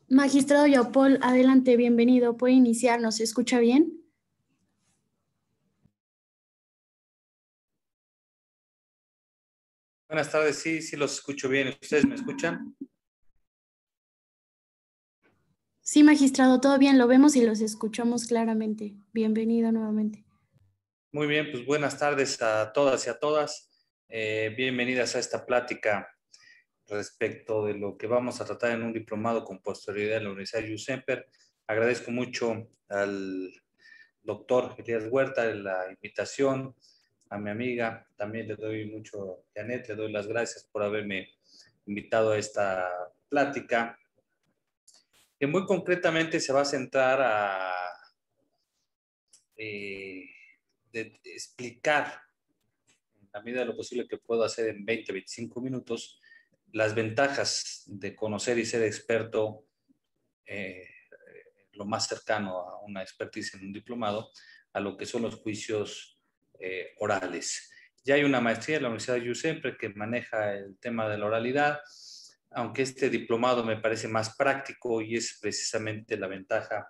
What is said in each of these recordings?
Magistrado Yaupol, adelante, bienvenido. ¿Puede iniciar? ¿Nos escucha bien? Buenas tardes, sí los escucho bien. ¿Ustedes me escuchan? Sí, magistrado, todo bien, lo vemos y los escuchamos claramente. Bienvenido nuevamente. Muy bien, pues buenas tardes a todas y a todas. Bienvenidas a esta plática respecto de lo que vamos a tratar en un diplomado con posterioridad en la Universidad Jusemper. Agradezco mucho al doctor Elías Huerta la invitación, a mi amiga, también le doy mucho, Janet, le doy las gracias por haberme invitado a esta plática, que muy concretamente se va a centrar eh, de explicar, en la medida de lo posible que puedo hacer en 20, 25 minutos, las ventajas de conocer y ser experto, lo más cercano a una expertise en un diplomado, a lo que son los juicios orales. Ya hay una maestría en la Universidad de USEMPRE que maneja el tema de la oralidad, aunque este diplomado me parece más práctico y es precisamente la ventaja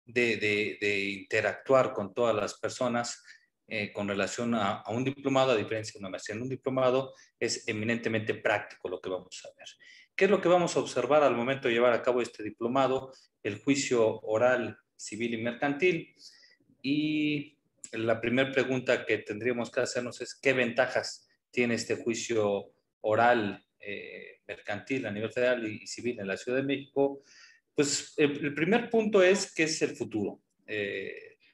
de interactuar con todas las personas con relación a un diplomado, a diferencia de una maestría. En un diplomado es eminentemente práctico lo que vamos a ver. ¿Qué es lo que vamos a observar al momento de llevar a cabo este diplomado? El juicio oral, civil y mercantil. Y la primera pregunta que tendríamos que hacernos es ¿qué ventajas tiene este juicio oral mercantil a nivel federal y civil en la Ciudad de México? Pues el primer punto es que es el futuro.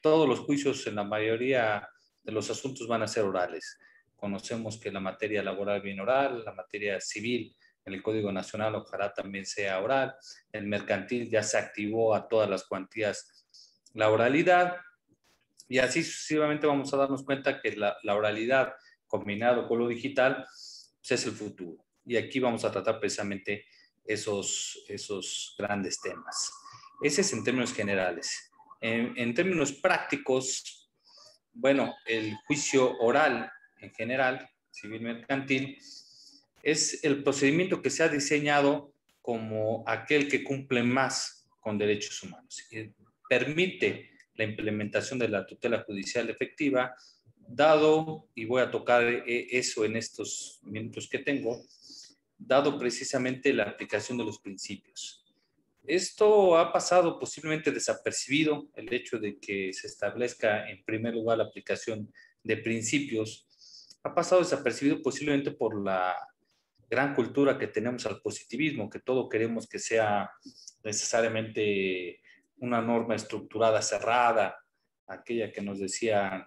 Todos los juicios en la mayoría de los asuntos van a ser orales. Conocemos que la materia laboral viene oral, la materia civil en el Código Nacional ojalá también sea oral, el mercantil ya se activó a todas las cuantías la oralidad y así sucesivamente vamos a darnos cuenta que la oralidad combinado con lo digital pues es el futuro. Y aquí vamos a tratar precisamente esos grandes temas. Ese es en términos generales. En términos prácticos, bueno, el juicio oral en general, civil mercantil, es el procedimiento que se ha diseñado como aquel que cumple más con derechos humanos. Permite la implementación de la tutela judicial efectiva, dado, y voy a tocar eso en estos minutos que tengo, dado precisamente la aplicación de los principios. Esto ha pasado posiblemente desapercibido, el hecho de que se establezca en primer lugar la aplicación de principios, ha pasado desapercibido posiblemente por la gran cultura que tenemos al positivismo, que todo queremos que sea necesariamente una norma estructurada, cerrada, aquella que nos decían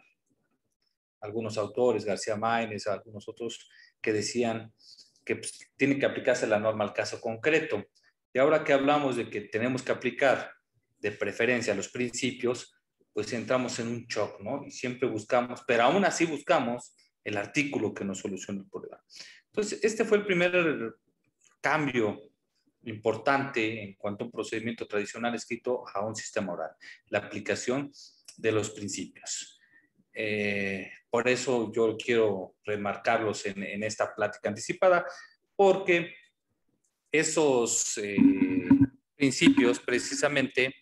algunos autores, García Máinez, algunos otros, que decían que pues, tiene que aplicarse la norma al caso concreto. Y ahora que hablamos de que tenemos que aplicar de preferencia los principios, pues entramos en un shock, ¿no? Y siempre buscamos, pero aún así buscamos el artículo que nos solucione el problema. Entonces, este fue el primer cambio importante en cuanto a un procedimiento tradicional escrito a un sistema oral, la aplicación de los principios. Por eso yo quiero remarcarlos en esta plática anticipada, porque esos principios precisamente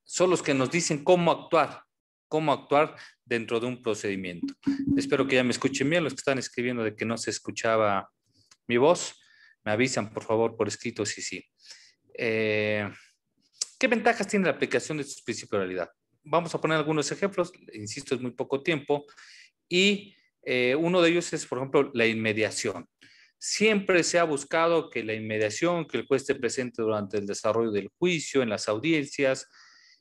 son los que nos dicen cómo actuar dentro de un procedimiento. Espero que ya me escuchen bien. Los que están escribiendo de que no se escuchaba mi voz, me avisan por favor por escrito si sí. ¿Qué ventajas tiene la aplicación de estos principios de oralidad? Vamos a poner algunos ejemplos, insisto, es muy poco tiempo, y uno de ellos es, por ejemplo, la inmediación. Siempre se ha buscado que la inmediación, que el juez esté presente durante el desarrollo del juicio, en las audiencias,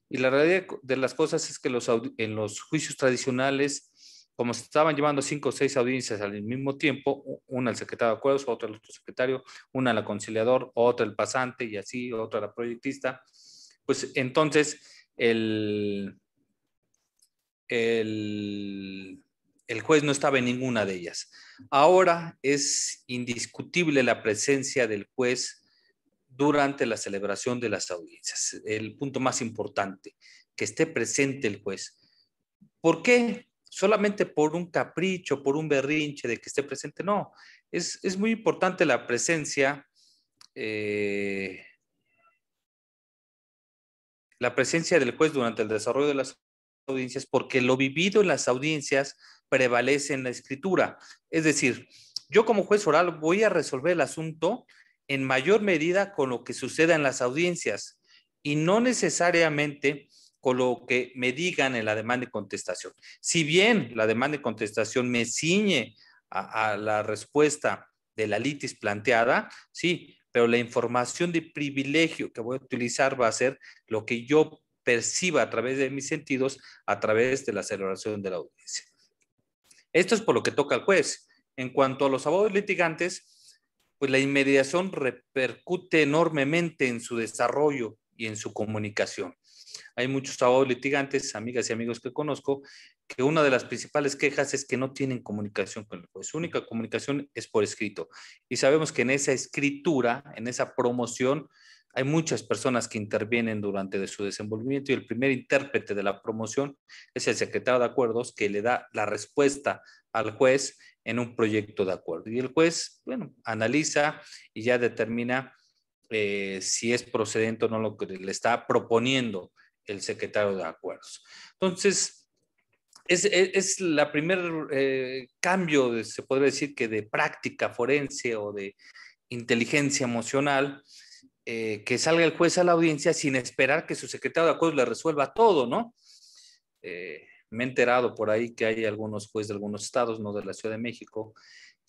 y la realidad de las cosas es que en los juicios tradicionales, como se estaban llevando 5 o 6 audiencias al mismo tiempo, una al secretario de acuerdos, otra al otro secretario, una al conciliador, otra al pasante y así, otra a la proyectista, pues entonces el juez no estaba en ninguna de ellas. Ahora es indiscutible la presencia del juez durante la celebración de las audiencias. El punto más importante, que esté presente el juez. ¿Por qué solamente por un capricho, por un berrinche de que esté presente. No, es muy importante la presencia del juez durante el desarrollo de las audiencias, porque lo vivido en las audiencias prevalece en la escritura. Es decir, yo como juez oral voy a resolver el asunto en mayor medida con lo que suceda en las audiencias y no necesariamente con lo que me digan en la demanda y contestación. Si bien la demanda y contestación me ciñe a la respuesta de la litis planteada, sí, pero la información de privilegio que voy a utilizar va a ser lo que yo perciba a través de mis sentidos, a través de la celebración de la audiencia. Esto es por lo que toca al juez. En cuanto a los abogados litigantes, pues la inmediación repercute enormemente en su desarrollo y en su comunicación. Hay muchos abogados litigantes, amigas y amigos que conozco, que una de las principales quejas es que no tienen comunicación con el juez. Su única comunicación es por escrito. Y sabemos que en esa escritura, en esa promoción, hay muchas personas que intervienen durante su desenvolvimiento y el primer intérprete de la promoción es el secretario de acuerdos que le da la respuesta al juez en un proyecto de acuerdo. Y el juez, bueno, analiza y ya determina si es procedente o no lo que le está proponiendo el secretario de acuerdos. Entonces, es la primer cambio, se podría decir que de práctica forense o de inteligencia emocional, que salga el juez a la audiencia sin esperar que su secretario de acuerdos le resuelva todo, ¿no? Me he enterado por ahí que hay algunos jueces de algunos estados, no de la Ciudad de México,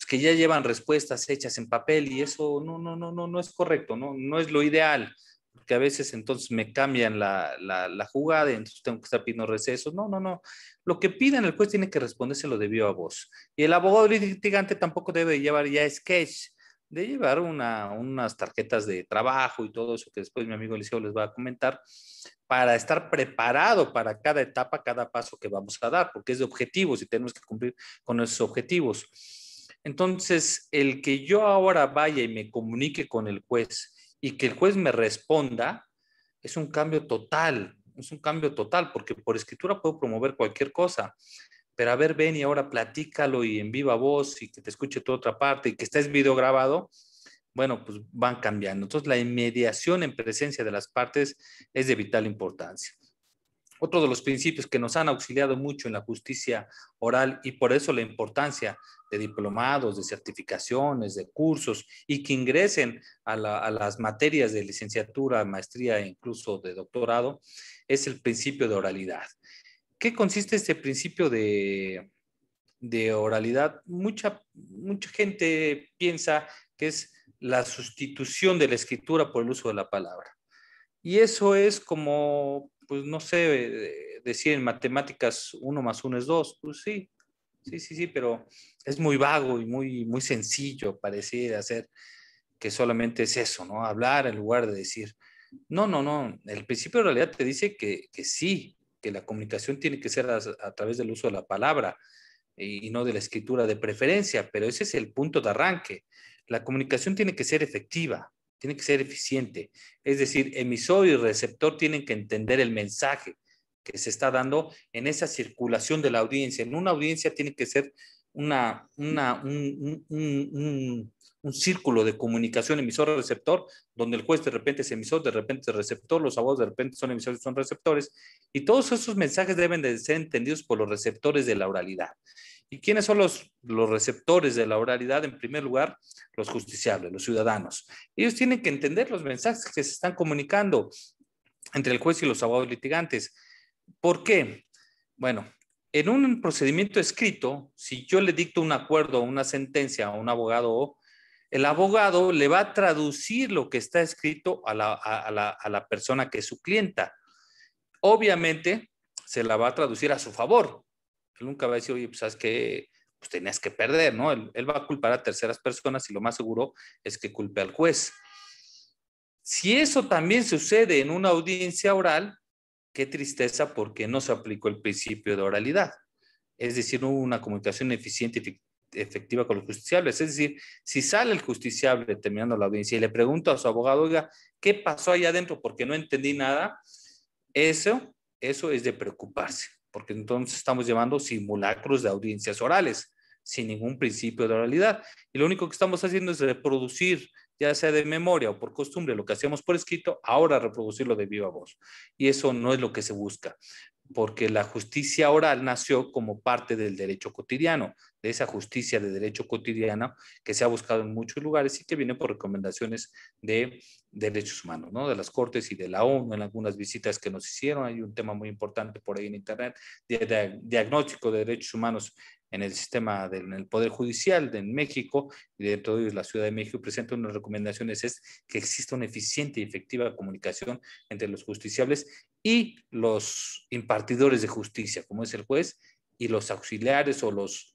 que ya llevan respuestas hechas en papel y eso no es correcto, no es lo ideal, porque a veces entonces me cambian la jugada y entonces tengo que estar pidiendo recesos. No. Lo que piden el juez tiene que respondérselo de viva voz. Y el abogado litigante tampoco debe llevar ya sketch, de llevar unas tarjetas de trabajo y todo eso que después mi amigo Eliseo les va a comentar, para estar preparado para cada etapa, cada paso que vamos a dar, porque es de objetivos y tenemos que cumplir con esos objetivos. Entonces, el que yo ahora vaya y me comunique con el juez y que el juez me responda, es un cambio total, porque por escritura puedo promover cualquier cosa, pero a ver, ven y ahora platícalo y en viva voz y que te escuche tu otra parte y que estés video grabado, bueno, pues van cambiando. Entonces, la inmediación en presencia de las partes es de vital importancia. Otro de los principios que nos han auxiliado mucho en la justicia oral y por eso la importancia de diplomados, de certificaciones, de cursos y que ingresen a las materias de licenciatura, maestría e incluso de doctorado, es el principio de oralidad. ¿Qué consiste este principio de oralidad? Mucha gente piensa que es la sustitución de la escritura por el uso de la palabra. Y eso es como, pues no sé, decir en matemáticas 1 más 1 es 2. Pues sí, pero es muy vago y muy sencillo pareciera ser que solamente es eso, ¿no? Hablar en lugar de decir. No. El principio de realidad te dice que sí, que la comunicación tiene que ser a través del uso de la palabra y no de la escritura de preferencia, pero ese es el punto de arranque. La comunicación tiene que ser efectiva, tiene que ser eficiente. Es decir, emisor y receptor tienen que entender el mensaje que se está dando en esa circulación de la audiencia. En una audiencia tiene que ser un círculo de comunicación emisor-receptor, donde el juez de repente es emisor, de repente es receptor, los abogados de repente son emisores y son receptores, y todos esos mensajes deben de ser entendidos por los receptores de la oralidad. ¿Y quiénes son los receptores de la oralidad? En primer lugar, los justiciables, los ciudadanos. Ellos tienen que entender los mensajes que se están comunicando entre el juez y los abogados litigantes. ¿Por qué? Bueno, en un procedimiento escrito, si yo le dicto un acuerdo o una sentencia a un abogado, el abogado le va a traducir lo que está escrito a la persona que es su clienta. Obviamente, se la va a traducir a su favor. Él nunca va a decir, oye, pues sabes que pues tenías que perder, ¿no? Él va a culpar a terceras personas y lo más seguro es que culpe al juez. Si eso también sucede en una audiencia oral, qué tristeza porque no se aplicó el principio de oralidad. Es decir, no hubo una comunicación eficiente y efectiva con los justiciables. Es decir, si sale el justiciable terminando la audiencia y le pregunta a su abogado, oiga, ¿qué pasó allá adentro? Porque no entendí nada. Eso es de preocuparse, porque entonces estamos llevando simulacros de audiencias orales, sin ningún principio de oralidad. Y lo único que estamos haciendo es reproducir, ya sea de memoria o por costumbre, lo que hacíamos por escrito, ahora reproducirlo de viva voz. Y eso no es lo que se busca, porque la justicia oral nació como parte del derecho cotidiano, de esa justicia de derecho cotidiano que se ha buscado en muchos lugares y que viene por recomendaciones de derechos humanos, ¿no? De las Cortes y de la ONU, en algunas visitas que nos hicieron. Hay un tema muy importante por ahí en Internet, de diagnóstico de derechos humanos en el sistema en el Poder Judicial en México, y dentro de ellos la Ciudad de México presenta unas recomendaciones, es que exista una eficiente y efectiva comunicación entre los justiciables y los impartidores de justicia, como es el juez, y los auxiliares o los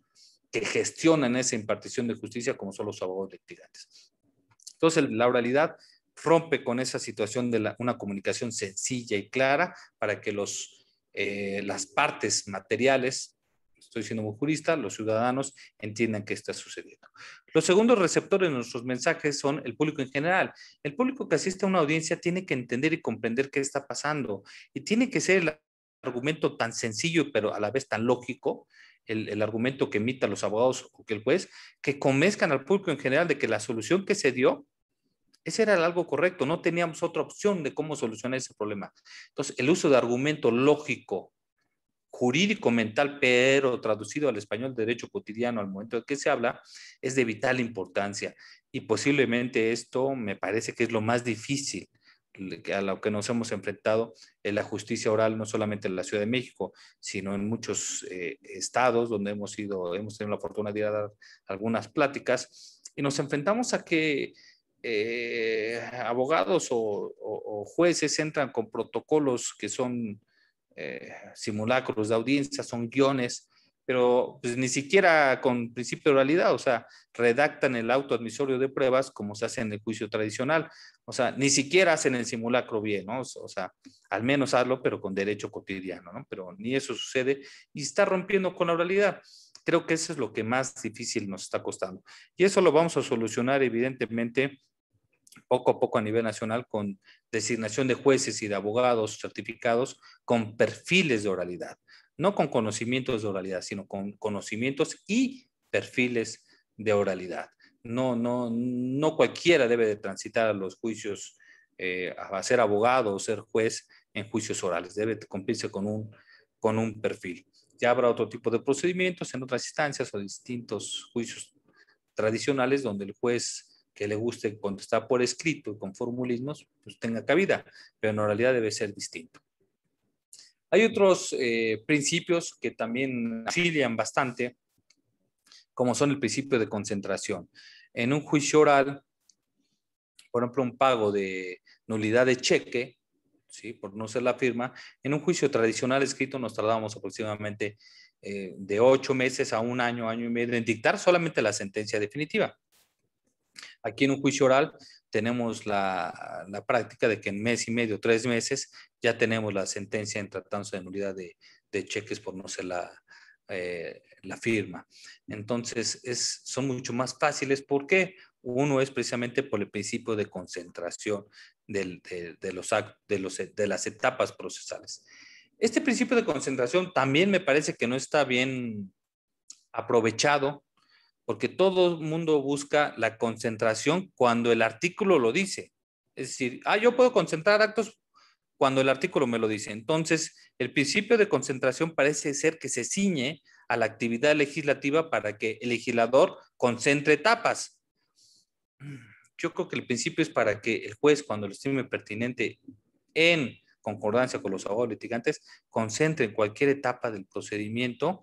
que gestionan esa impartición de justicia, como son los abogados litigantes. Entonces, la oralidad rompe con esa situación de una comunicación sencilla y clara para que las partes materiales, estoy siendo muy jurista, los ciudadanos entiendan qué está sucediendo. Los segundos receptores de nuestros mensajes son el público en general. El público que asiste a una audiencia tiene que entender y comprender qué está pasando, y tiene que ser el argumento tan sencillo pero a la vez tan lógico, el argumento que emita los abogados o que el juez, que convenzcan al público en general de que la solución que se dio, ese era algo correcto, no teníamos otra opción de cómo solucionar ese problema. Entonces, el uso de argumento lógico, jurídico mental, pero traducido al español de derecho cotidiano al momento de que se habla, es de vital importancia. Y posiblemente esto me parece que es lo más difícil a lo que nos hemos enfrentado en la justicia oral, no solamente en la Ciudad de México, sino en muchos estados donde hemos tenido la fortuna de ir a dar algunas pláticas, y nos enfrentamos a que abogados o jueces entran con protocolos que son simulacros de audiencia, son guiones, pero pues ni siquiera con principio de oralidad, o sea, redactan el auto admisorio de pruebas como se hace en el juicio tradicional, o sea, ni siquiera hacen el simulacro bien, ¿no? O sea, al menos hazlo, pero con derecho cotidiano, ¿no? Pero ni eso sucede y está rompiendo con la oralidad. Creo que eso es lo que más difícil nos está costando. Y eso lo vamos a solucionar, evidentemente, poco a poco a nivel nacional, con designación de jueces y de abogados certificados con perfiles de oralidad, no con conocimientos de oralidad, sino con conocimientos y perfiles de oralidad. No cualquiera debe de transitar a los juicios, a ser abogado o ser juez en juicios orales, debe cumplirse con un perfil. Ya habrá otro tipo de procedimientos en otras instancias o distintos juicios tradicionales donde el juez que le guste contestar por escrito y con formulismos, pues tenga cabida, pero en realidad debe ser distinto. Hay otros principios que también auxilian bastante, como son el principio de concentración. En un juicio oral, por ejemplo, un pago de nulidad de cheque, ¿sí?, por no ser la firma, en un juicio tradicional escrito nos tardamos aproximadamente de 8 meses a 1 año, año y medio en dictar solamente la sentencia definitiva. Aquí en un juicio oral tenemos la práctica de que en mes y medio, 3 meses, ya tenemos la sentencia en tratándose de nulidad de cheques por no ser la firma. Entonces, son mucho más fáciles. ¿Por qué? Uno es precisamente por el principio de concentración de las etapas procesales. Este principio de concentración también me parece que no está bien aprovechado, porque todo el mundo busca la concentración cuando el artículo lo dice. Es decir, yo puedo concentrar actos cuando el artículo me lo dice. Entonces, el principio de concentración parece ser que se ciñe a la actividad legislativa para que el legislador concentre etapas. Yo creo que el principio es para que el juez, cuando lo estime pertinente, en concordancia con los abogados litigantes, concentre en cualquier etapa del procedimiento,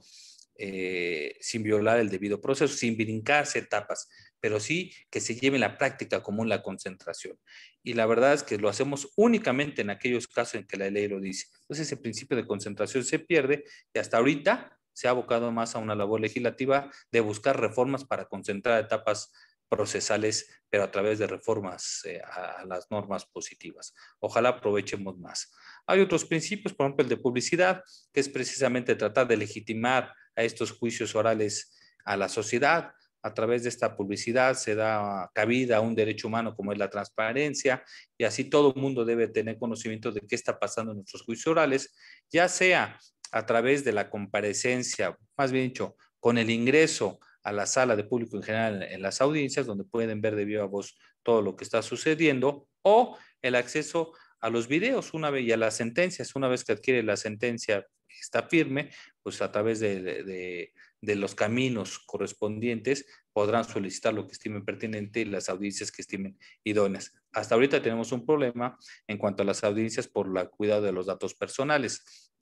sin violar el debido proceso, sin brincarse etapas, pero sí que se lleve en la práctica común la concentración. Y la verdad es que lo hacemos únicamente en aquellos casos en que la ley lo dice. Entonces ese principio de concentración se pierde y hasta ahorita se ha abocado más a una labor legislativa de buscar reformas para concentrar etapas procesales, pero a través de reformas a las normas positivas. Ojalá aprovechemos más. Hay otros principios, por ejemplo el de publicidad, que es precisamente tratar de legitimar a estos juicios orales a la sociedad. A través de esta publicidad se da cabida a un derecho humano como es la transparencia, y así todo el mundo debe tener conocimiento de qué está pasando en nuestros juicios orales, ya sea a través de la comparecencia, más bien dicho, con el ingreso a la sala de público en general en las audiencias, donde pueden ver de viva voz todo lo que está sucediendo, o el acceso a los videos y a las sentencias. Una vez que adquiere la sentencia, está firme, pues a través de los caminos correspondientes podrán solicitar lo que estimen pertinente y las audiencias que estimen idóneas. Hasta ahorita tenemos un problema en cuanto a las audiencias por el cuidado de los datos personales,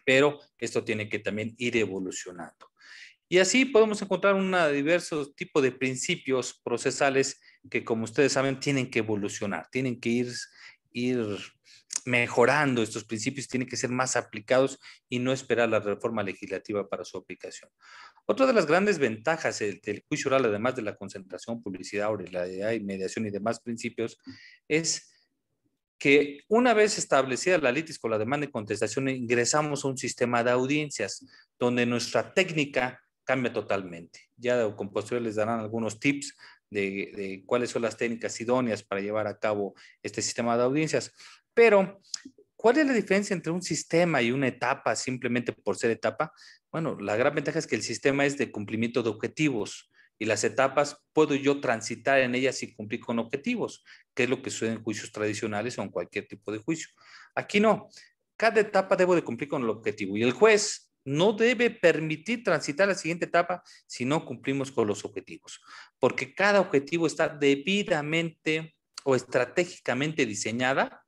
pero esto tiene que también ir evolucionando. Y así podemos encontrar un diverso tipo de principios procesales que, como ustedes saben, tienen que evolucionar, tienen que ir mejorando estos principios, tienen que ser más aplicados y no esperar la reforma legislativa para su aplicación. Otra de las grandes ventajas del juicio oral, además de la concentración, publicidad, oralidad y mediación y demás principios, es que una vez establecida la litis con la demanda y contestación, ingresamos a un sistema de audiencias donde nuestra técnica cambia totalmente. Ya con posterior les darán algunos tips de cuáles son las técnicas idóneas para llevar a cabo este sistema de audiencias. Pero, ¿cuál es la diferencia entre un sistema y una etapa simplemente por ser etapa? Bueno, la gran ventaja es que el sistema es de cumplimiento de objetivos y las etapas puedo yo transitar en ellas y cumplir con objetivos, que es lo que sucede en juicios tradicionales o en cualquier tipo de juicio. Aquí no. Cada etapa debo de cumplir con el objetivo y el juez no debe permitir transitar a la siguiente etapa si no cumplimos con los objetivos, porque cada objetivo está debidamente o estratégicamente diseñada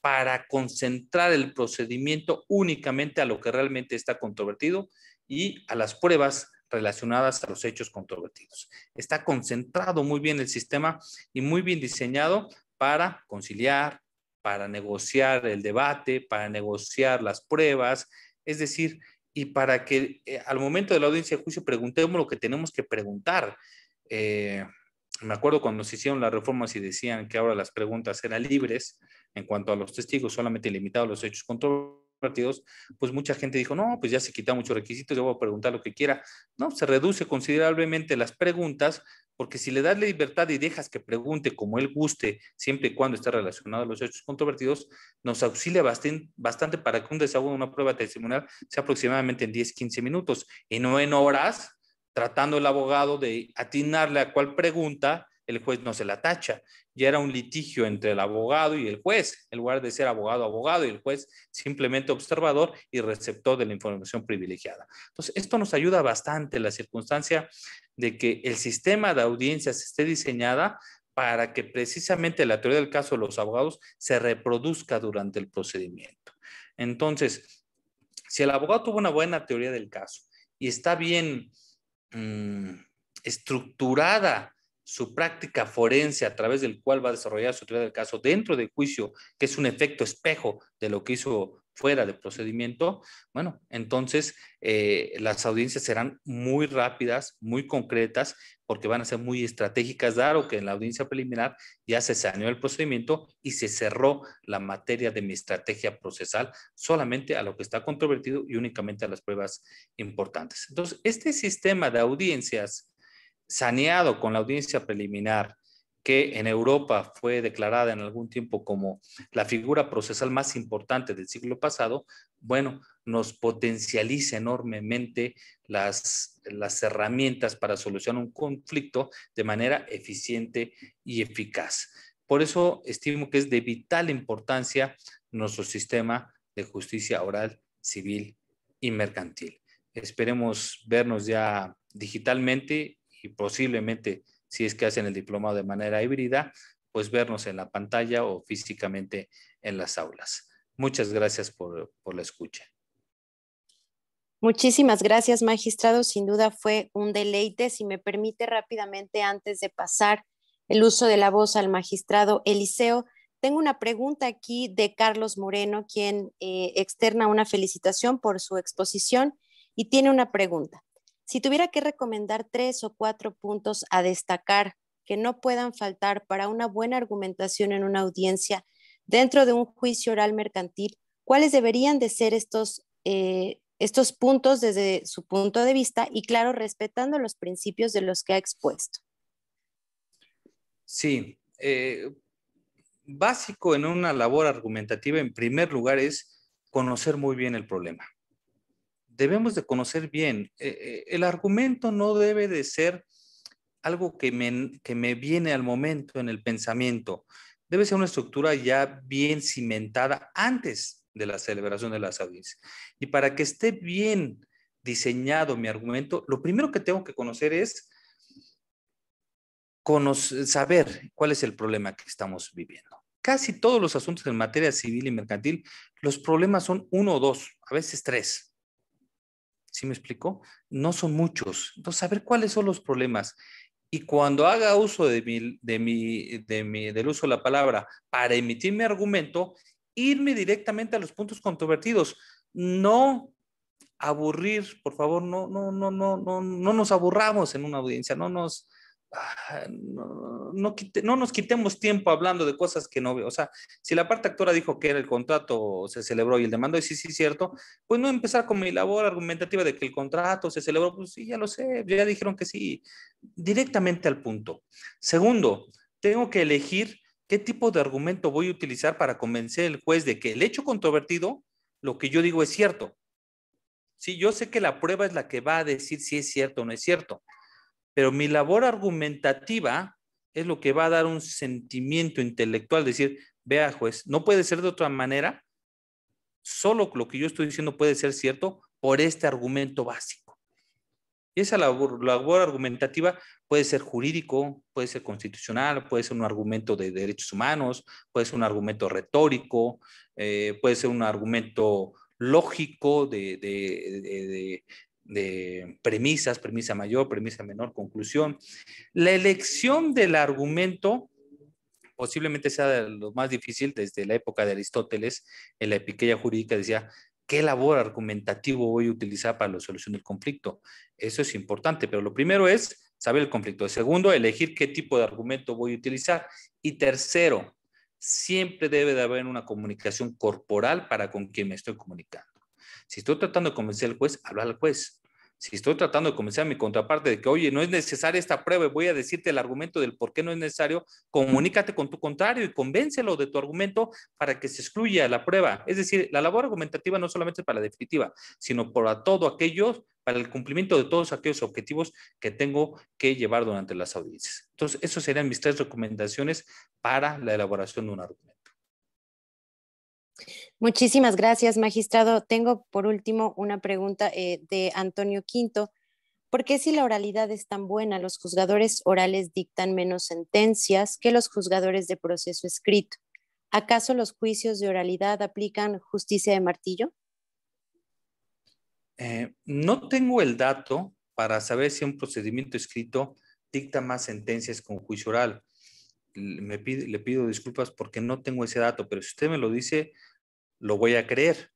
para concentrar el procedimiento únicamente a lo que realmente está controvertido y a las pruebas relacionadas a los hechos controvertidos. Está concentrado muy bien el sistema y muy bien diseñado para conciliar, para negociar el debate, para negociar las pruebas, es decir, y para que al momento de la audiencia de juicio preguntemos lo que tenemos que preguntar. Me acuerdo cuando se hicieron las reformas y decían que ahora las preguntas eran libres en cuanto a los testigos, solamente limitados a los hechos controvertidos, pues mucha gente dijo, no, pues ya se quitaron muchos requisitos, yo voy a preguntar lo que quiera. No, se reduce considerablemente las preguntas, porque si le das la libertad y dejas que pregunte como él guste, siempre y cuando esté relacionado a los hechos controvertidos, nos auxilia bastante para que un desahogo de una prueba testimonial sea aproximadamente en 10, 15 minutos y no en horas, tratando el abogado de atinarle a cuál pregunta, el juez no se la tacha. Ya era un litigio entre el abogado y el juez, en lugar de ser abogado y el juez simplemente observador y receptor de la información privilegiada. Entonces, esto nos ayuda bastante en la circunstancia de que el sistema de audiencias esté diseñada para que precisamente la teoría del caso de los abogados se reproduzca durante el procedimiento. Entonces, si el abogado tuvo una buena teoría del caso y está bien estructurada su práctica forense a través del cual va a desarrollar su teoría del caso dentro del juicio, que es un efecto espejo de lo que hizo fuera del procedimiento, bueno, entonces las audiencias serán muy rápidas, muy concretas, porque van a ser muy estratégicas, dado que en la audiencia preliminar ya se saneó el procedimiento y se cerró la materia de mi estrategia procesal solamente a lo que está controvertido y únicamente a las pruebas importantes. Entonces, este sistema de audiencias saneado con la audiencia preliminar, que en Europa fue declarada en algún tiempo como la figura procesal más importante del siglo pasado, bueno, nos potencializa enormemente las herramientas para solucionar un conflicto de manera eficiente y eficaz. Por eso estimo que es de vital importancia nuestro sistema de justicia oral, civil y mercantil. Esperemos vernos ya digitalmente y posiblemente, si es que hacen el diplomado de manera híbrida, pues vernos en la pantalla o físicamente en las aulas. Muchas gracias por la escucha. Muchísimas gracias, magistrado. Sin duda fue un deleite. Si me permite rápidamente, antes de pasar el uso de la voz al magistrado Eliseo, tengo una pregunta aquí de Carlos Moreno, quien externa una felicitación por su exposición y tiene una pregunta. Si tuviera que recomendar 3 o 4 puntos a destacar que no puedan faltar para una buena argumentación en una audiencia dentro de un juicio oral mercantil, ¿cuáles deberían de ser estos puntos desde su punto de vista y, claro, respetando los principios de los que ha expuesto? Sí, básico en una labor argumentativa, en primer lugar, es conocer muy bien el problema. debemos de conocer bien. El argumento no debe de ser algo que me viene al momento en el pensamiento. Debe ser una estructura ya bien cimentada antes de la celebración de las audiencias. Y para que esté bien diseñado mi argumento, lo primero que tengo que conocer es saber cuál es el problema que estamos viviendo. Casi todos los asuntos en materia civil y mercantil, los problemas son uno o dos, a veces tres. ¿Sí me explico? No son muchos. Entonces, saber cuáles son los problemas. Y cuando haga uso del uso de la palabra para emitir mi argumento, irme directamente a los puntos controvertidos. No aburrir, por favor, no nos aburramos en una audiencia, no nos quitemos tiempo hablando de cosas que no veo. O sea, si la parte actora dijo que el contrato se celebró y el demandó, y sí, cierto, pues no empezar con mi labor argumentativa de que el contrato se celebró, pues sí, ya lo sé, ya dijeron que sí, directamente al punto. Segundo, tengo que elegir qué tipo de argumento voy a utilizar para convencer al juez de que el hecho controvertido, lo que yo digo es cierto. Sí, yo sé que la prueba es la que va a decir si es cierto o no es cierto, pero mi labor argumentativa es lo que va a dar un sentimiento intelectual, decir, vea juez, no puede ser de otra manera, solo lo que yo estoy diciendo puede ser cierto por este argumento básico. Y esa labor argumentativa puede ser jurídico, puede ser constitucional, puede ser un argumento de derechos humanos, puede ser un argumento retórico, puede ser un argumento lógico de premisas, premisa mayor, premisa menor, conclusión. La elección del argumento posiblemente sea lo más difícil desde la época de Aristóteles. En la Epiqueia Jurídica decía, ¿qué labor argumentativo voy a utilizar para la solución del conflicto? Eso es importante, pero lo primero es saber el conflicto. Segundo, elegir qué tipo de argumento voy a utilizar. Y tercero, siempre debe de haber una comunicación corporal para con quien me estoy comunicando. Si estoy tratando de convencer al juez, habla al juez. Si estoy tratando de convencer a mi contraparte de que, oye, no es necesaria esta prueba y voy a decirte el argumento del por qué no es necesario, comunícate con tu contrario y convéncelo de tu argumento para que se excluya la prueba. Es decir, la labor argumentativa no solamente es para la definitiva, sino para todo aquello, para el cumplimiento de todos aquellos objetivos que tengo que llevar durante las audiencias. Entonces, esas serían mis 3 recomendaciones para la elaboración de un argumento. Muchísimas gracias, magistrado. Tengo por último una pregunta de Antonio Quinto. ¿Por qué si la oralidad es tan buena, los juzgadores orales dictan menos sentencias que los juzgadores de proceso escrito? ¿Acaso los juicios de oralidad aplican justicia de martillo? No tengo el dato para saber si un procedimiento escrito dicta más sentencias con juicio oral. Le pido disculpas porque no tengo ese dato, pero si usted me lo dice, lo voy a creer.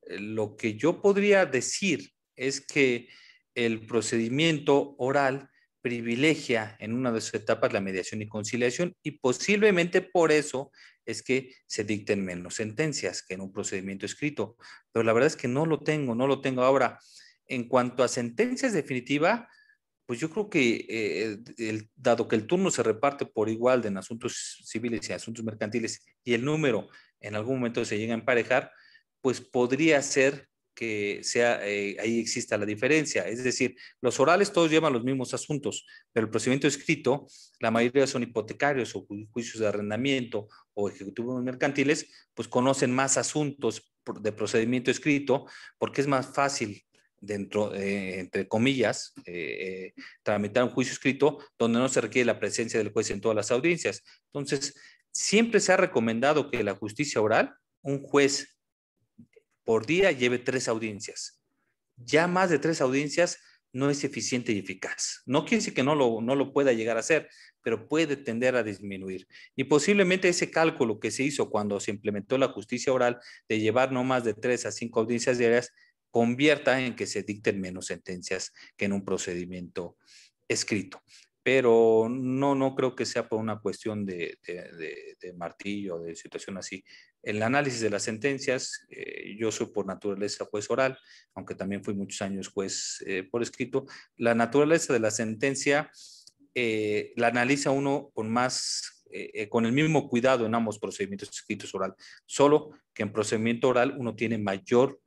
Lo que yo podría decir es que el procedimiento oral privilegia en una de sus etapas la mediación y conciliación y posiblemente por eso es que se dicten menos sentencias que en un procedimiento escrito. Pero la verdad es que no lo tengo ahora. En cuanto a sentencias definitivas, pues yo creo que dado que el turno se reparte por igual en asuntos civiles y asuntos mercantiles y el número en algún momento se llega a emparejar, pues podría ser que ahí exista la diferencia. Es decir, los orales todos llevan los mismos asuntos, pero el procedimiento escrito, la mayoría son hipotecarios o juicios de arrendamiento o ejecutivos mercantiles, pues conocen más asuntos de procedimiento escrito porque es más fácil entre comillas, tramitar un juicio escrito donde no se requiere la presencia del juez en todas las audiencias. Entonces, siempre se ha recomendado que la justicia oral, un juez por día lleve 3 audiencias. Ya más de 3 audiencias no es eficiente y eficaz. No quiere decir que no lo pueda llegar a hacer, pero puede tender a disminuir. Y posiblemente ese cálculo que se hizo cuando se implementó la justicia oral de llevar no más de 3 a 5 audiencias diarias convierta en que se dicten menos sentencias que en un procedimiento escrito. Pero no creo que sea por una cuestión de martillo, de situación así. El análisis de las sentencias, yo soy por naturaleza juez oral, aunque también fui muchos años juez por escrito. La naturaleza de la sentencia la analiza uno con el mismo cuidado en ambos procedimientos escritos oral, solo que en procedimiento oral uno tiene mayor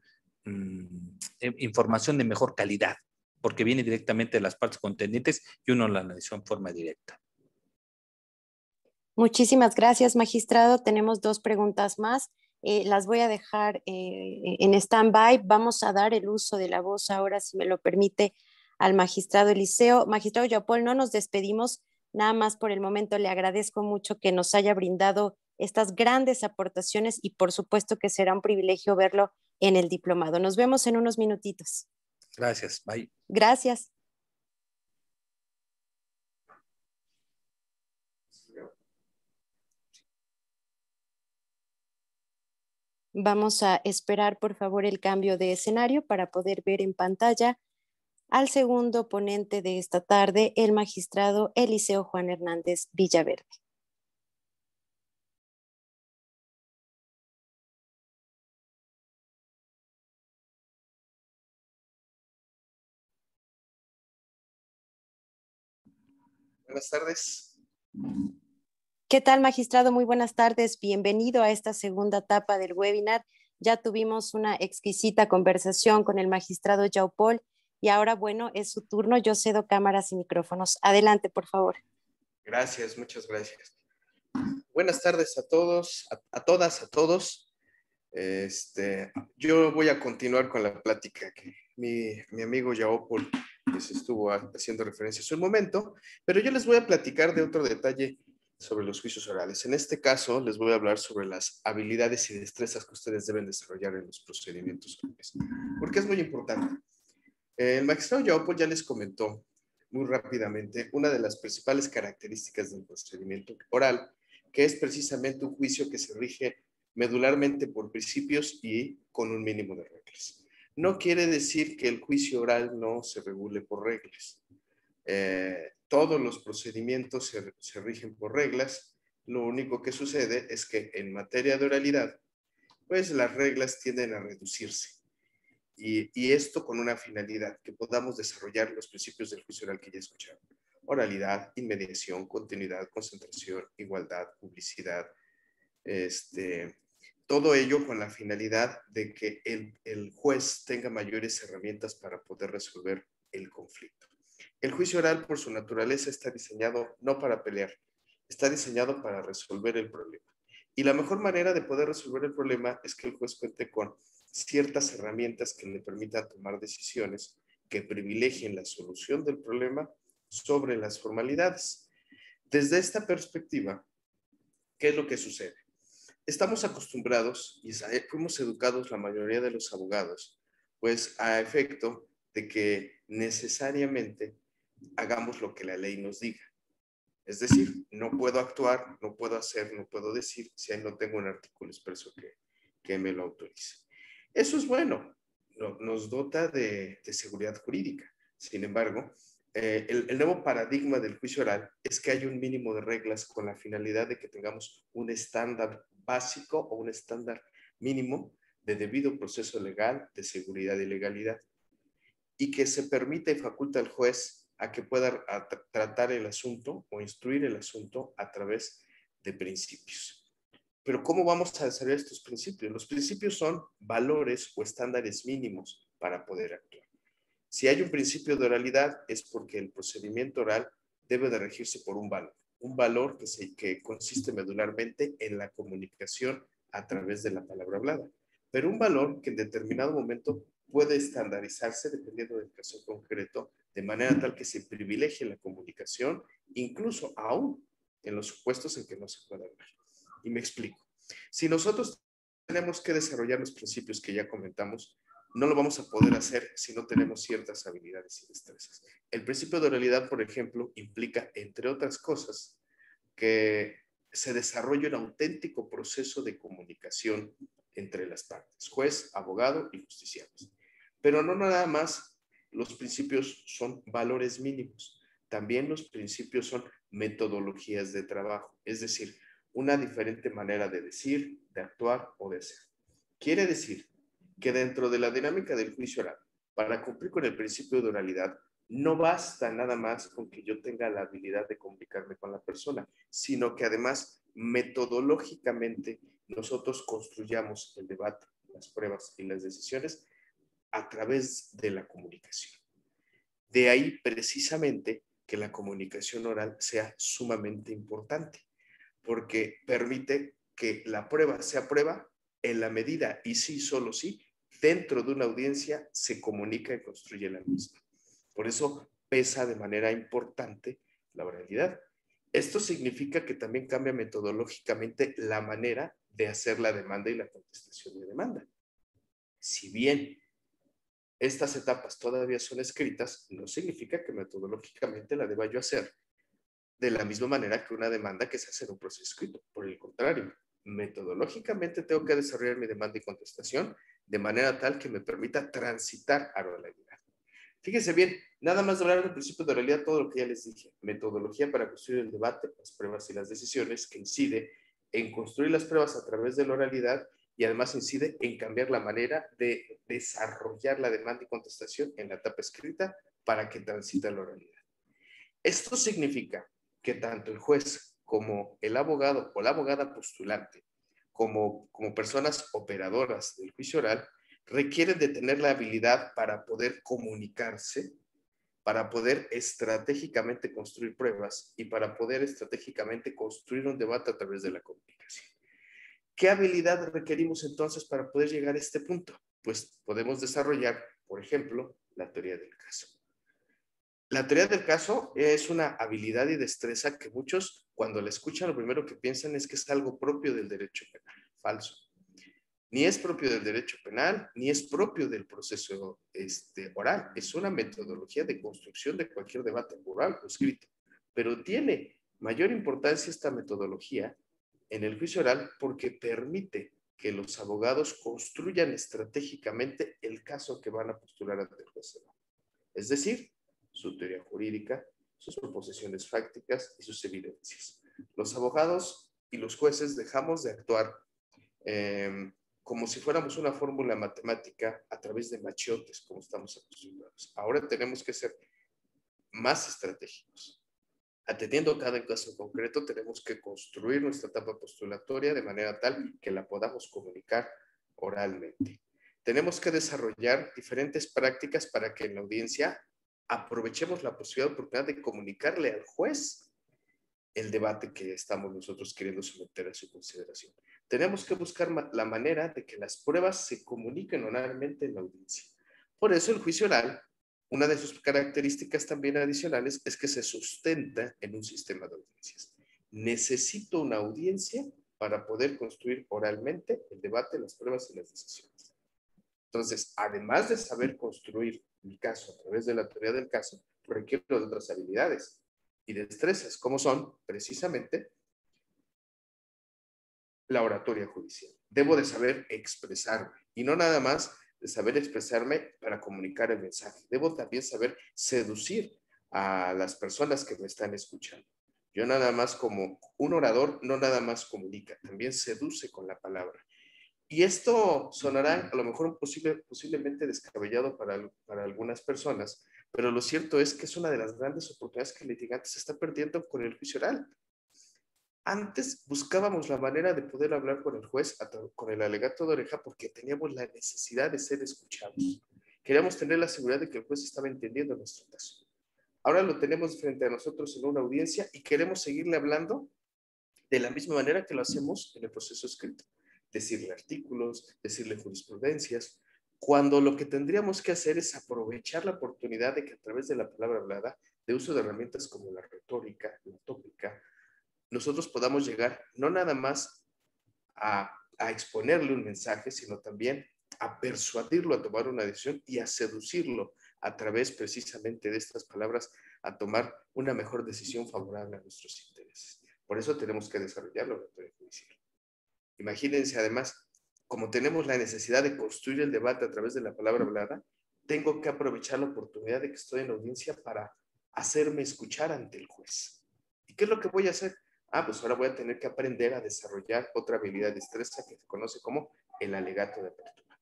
información de mejor calidad, porque viene directamente de las partes contendientes y uno la analizó en forma directa. Muchísimas gracias, magistrado. Tenemos 2 preguntas más. Las voy a dejar en stand-by. Vamos a dar el uso de la voz ahora, si me lo permite, al magistrado Eliseo. Magistrado Yaupol, no nos despedimos. Nada más por el momento le agradezco mucho que nos haya brindado estas grandes aportaciones y por supuesto que será un privilegio verlo en el diplomado. Nos vemos en unos minutitos. Gracias. Bye. Gracias. Vamos a esperar, por favor, el cambio de escenario para poder ver en pantalla al segundo ponente de esta tarde, el magistrado Eliseo Juan Hernández Villaverde. Buenas tardes. ¿Qué tal, magistrado? Muy buenas tardes. Bienvenido a esta segunda etapa del webinar. Ya tuvimos una exquisita conversación con el magistrado Yaupol y ahora, bueno, es su turno. Yo cedo cámaras y micrófonos. Adelante, por favor. Gracias, muchas gracias. Buenas tardes a todos, a todas, a todos. Yo voy a continuar con la plática que mi amigo Yaupol les estuvo haciendo referencia hace un momento, pero yo les voy a platicar de otro detalle sobre los juicios orales. En este caso, les voy a hablar sobre las habilidades y destrezas que ustedes deben desarrollar en los procedimientos orales, porque es muy importante. El magistrado Yaupol ya les comentó muy rápidamente una de las principales características del procedimiento oral, que es precisamente un juicio que se rige medularmente por principios y con un mínimo de reglas. No quiere decir que el juicio oral no se regule por reglas. Todos los procedimientos se rigen por reglas. Lo único que sucede es que en materia de oralidad, pues las reglas tienden a reducirse. Y esto con una finalidad, que podamos desarrollar los principios del juicio oral que ya escucharon. Oralidad, inmediación, continuidad, concentración, igualdad, publicidad, todo ello con la finalidad de que el juez tenga mayores herramientas para poder resolver el conflicto. El juicio oral, por su naturaleza, está diseñado no para pelear, está diseñado para resolver el problema. Y la mejor manera de poder resolver el problema es que el juez cuente con ciertas herramientas que le permitan tomar decisiones que privilegien la solución del problema sobre las formalidades. Desde esta perspectiva, ¿qué es lo que sucede? Estamos acostumbrados y fuimos educados la mayoría de los abogados, pues a efecto de que necesariamente hagamos lo que la ley nos diga. Es decir, no puedo actuar, no puedo hacer, no puedo decir si ahí no tengo un artículo expreso que me lo autorice. Eso es bueno, nos dota de seguridad jurídica. Sin embargo, el nuevo paradigma del juicio oral es que hay un mínimo de reglas con la finalidad de que tengamos un estándar básico o un estándar mínimo de debido proceso legal, de seguridad y legalidad, y que se permita y faculta al juez a que pueda tratar el asunto o instruir el asunto a través de principios. Pero ¿cómo vamos a desarrollar estos principios? Los principios son valores o estándares mínimos para poder actuar. Si hay un principio de oralidad es porque el procedimiento oral debe de regirse por un valor que consiste medularmente en la comunicación a través de la palabra hablada, pero un valor que en determinado momento puede estandarizarse dependiendo del caso concreto, de manera tal que se privilegie la comunicación, incluso aún en los supuestos en que no se puede hablar. Y me explico. Si nosotros tenemos que desarrollar los principios que ya comentamos, no lo vamos a poder hacer si no tenemos ciertas habilidades y destrezas. El principio de oralidad, por ejemplo, implica, entre otras cosas, que se desarrolle un auténtico proceso de comunicación entre las partes, juez, abogado y justiciables. Pero no nada más los principios son valores mínimos, también los principios son metodologías de trabajo, es decir, una diferente manera de decir, de actuar o de ser. Quiere decir que dentro de la dinámica del juicio oral, para cumplir con el principio de oralidad, no basta nada más con que yo tenga la habilidad de comunicarme con la persona, sino que además metodológicamente nosotros construyamos el debate, las pruebas y las decisiones a través de la comunicación. De ahí precisamente que la comunicación oral sea sumamente importante, porque permite que la prueba sea prueba en la medida, y sí, solo sí, dentro de una audiencia se comunica y construye la misma. Por eso pesa de manera importante la oralidad. Esto significa que también cambia metodológicamente la manera de hacer la demanda y la contestación de demanda. Si bien estas etapas todavía son escritas, no significa que metodológicamente la deba yo hacer de la misma manera que una demanda que se hace en un proceso escrito. Por el contrario, metodológicamente tengo que desarrollar mi demanda y contestación de manera tal que me permita transitar a la oralidad. Fíjense bien, nada más de hablar del principio de oralidad, todo lo que ya les dije. Metodología para construir el debate, las pruebas y las decisiones, que incide en construir las pruebas a través de la oralidad y además incide en cambiar la manera de desarrollar la demanda y contestación en la etapa escrita para que transite a la oralidad. Esto significa que tanto el juez como el abogado o la abogada postulante, como personas operadoras del juicio oral, requieren de tener la habilidad para poder comunicarse, para poder estratégicamente construir pruebas y para poder estratégicamente construir un debate a través de la comunicación. ¿Qué habilidad requerimos entonces para poder llegar a este punto? Pues podemos desarrollar, por ejemplo, la teoría del caso. La teoría del caso es una habilidad y destreza que muchos, cuando la escuchan, lo primero que piensan es que es algo propio del derecho penal. Falso. Ni es propio del derecho penal, ni es propio del proceso oral. Es una metodología de construcción de cualquier debate oral o escrito. Pero tiene mayor importancia esta metodología en el juicio oral porque permite que los abogados construyan estratégicamente el caso que van a postular ante el juez oral. Es decir, su teoría jurídica, sus proposiciones fácticas y sus evidencias. Los abogados y los jueces dejamos de actuar como si fuéramos una fórmula matemática a través de machiotes, como estamos acostumbrados. Ahora tenemos que ser más estratégicos. Atendiendo cada caso concreto, tenemos que construir nuestra etapa postulatoria de manera tal que la podamos comunicar oralmente. Tenemos que desarrollar diferentes prácticas para que en la audiencia aprovechemos la oportunidad de comunicarle al juez el debate que estamos nosotros queriendo someter a su consideración. Tenemos que buscar la manera de que las pruebas se comuniquen oralmente en la audiencia. Por eso el juicio oral, una de sus características también adicionales es que se sustenta en un sistema de audiencias. Necesito una audiencia para poder construir oralmente el debate, las pruebas y las decisiones. Entonces, además de saber construir mi caso a través de la teoría del caso, requiero de otras habilidades y destrezas, como son precisamente la oratoria judicial. Debo de saber expresarme y no nada más de saber expresarme para comunicar el mensaje. Debo también saber seducir a las personas que me están escuchando. Yo nada más como un orador, no nada más comunica, también seduce con la palabra. Y esto sonará a lo mejor posiblemente descabellado para algunas personas, pero lo cierto es que es una de las grandes oportunidades que el litigante se está perdiendo con el juicio oral. Antes buscábamos la manera de poder hablar con el juez, con el alegato de oreja, porque teníamos la necesidad de ser escuchados. Queríamos tener la seguridad de que el juez estaba entendiendo nuestro caso. Ahora lo tenemos frente a nosotros en una audiencia y queremos seguirle hablando de la misma manera que lo hacemos en el proceso escrito. Decirle artículos, decirle jurisprudencias, cuando lo que tendríamos que hacer es aprovechar la oportunidad de que a través de la palabra hablada, de uso de herramientas como la retórica, la tópica, nosotros podamos llegar no nada más a exponerle un mensaje, sino también a persuadirlo a tomar una decisión y a seducirlo a través precisamente de estas palabras a tomar una mejor decisión favorable a nuestros intereses. Por eso tenemos que desarrollar la oratoria judicial. Imagínense además, como tenemos la necesidad de construir el debate a través de la palabra hablada, tengo que aprovechar la oportunidad de que estoy en la audiencia para hacerme escuchar ante el juez. ¿Y qué es lo que voy a hacer? Pues ahora voy a tener que aprender a desarrollar otra habilidad de destreza que se conoce como el alegato de apertura.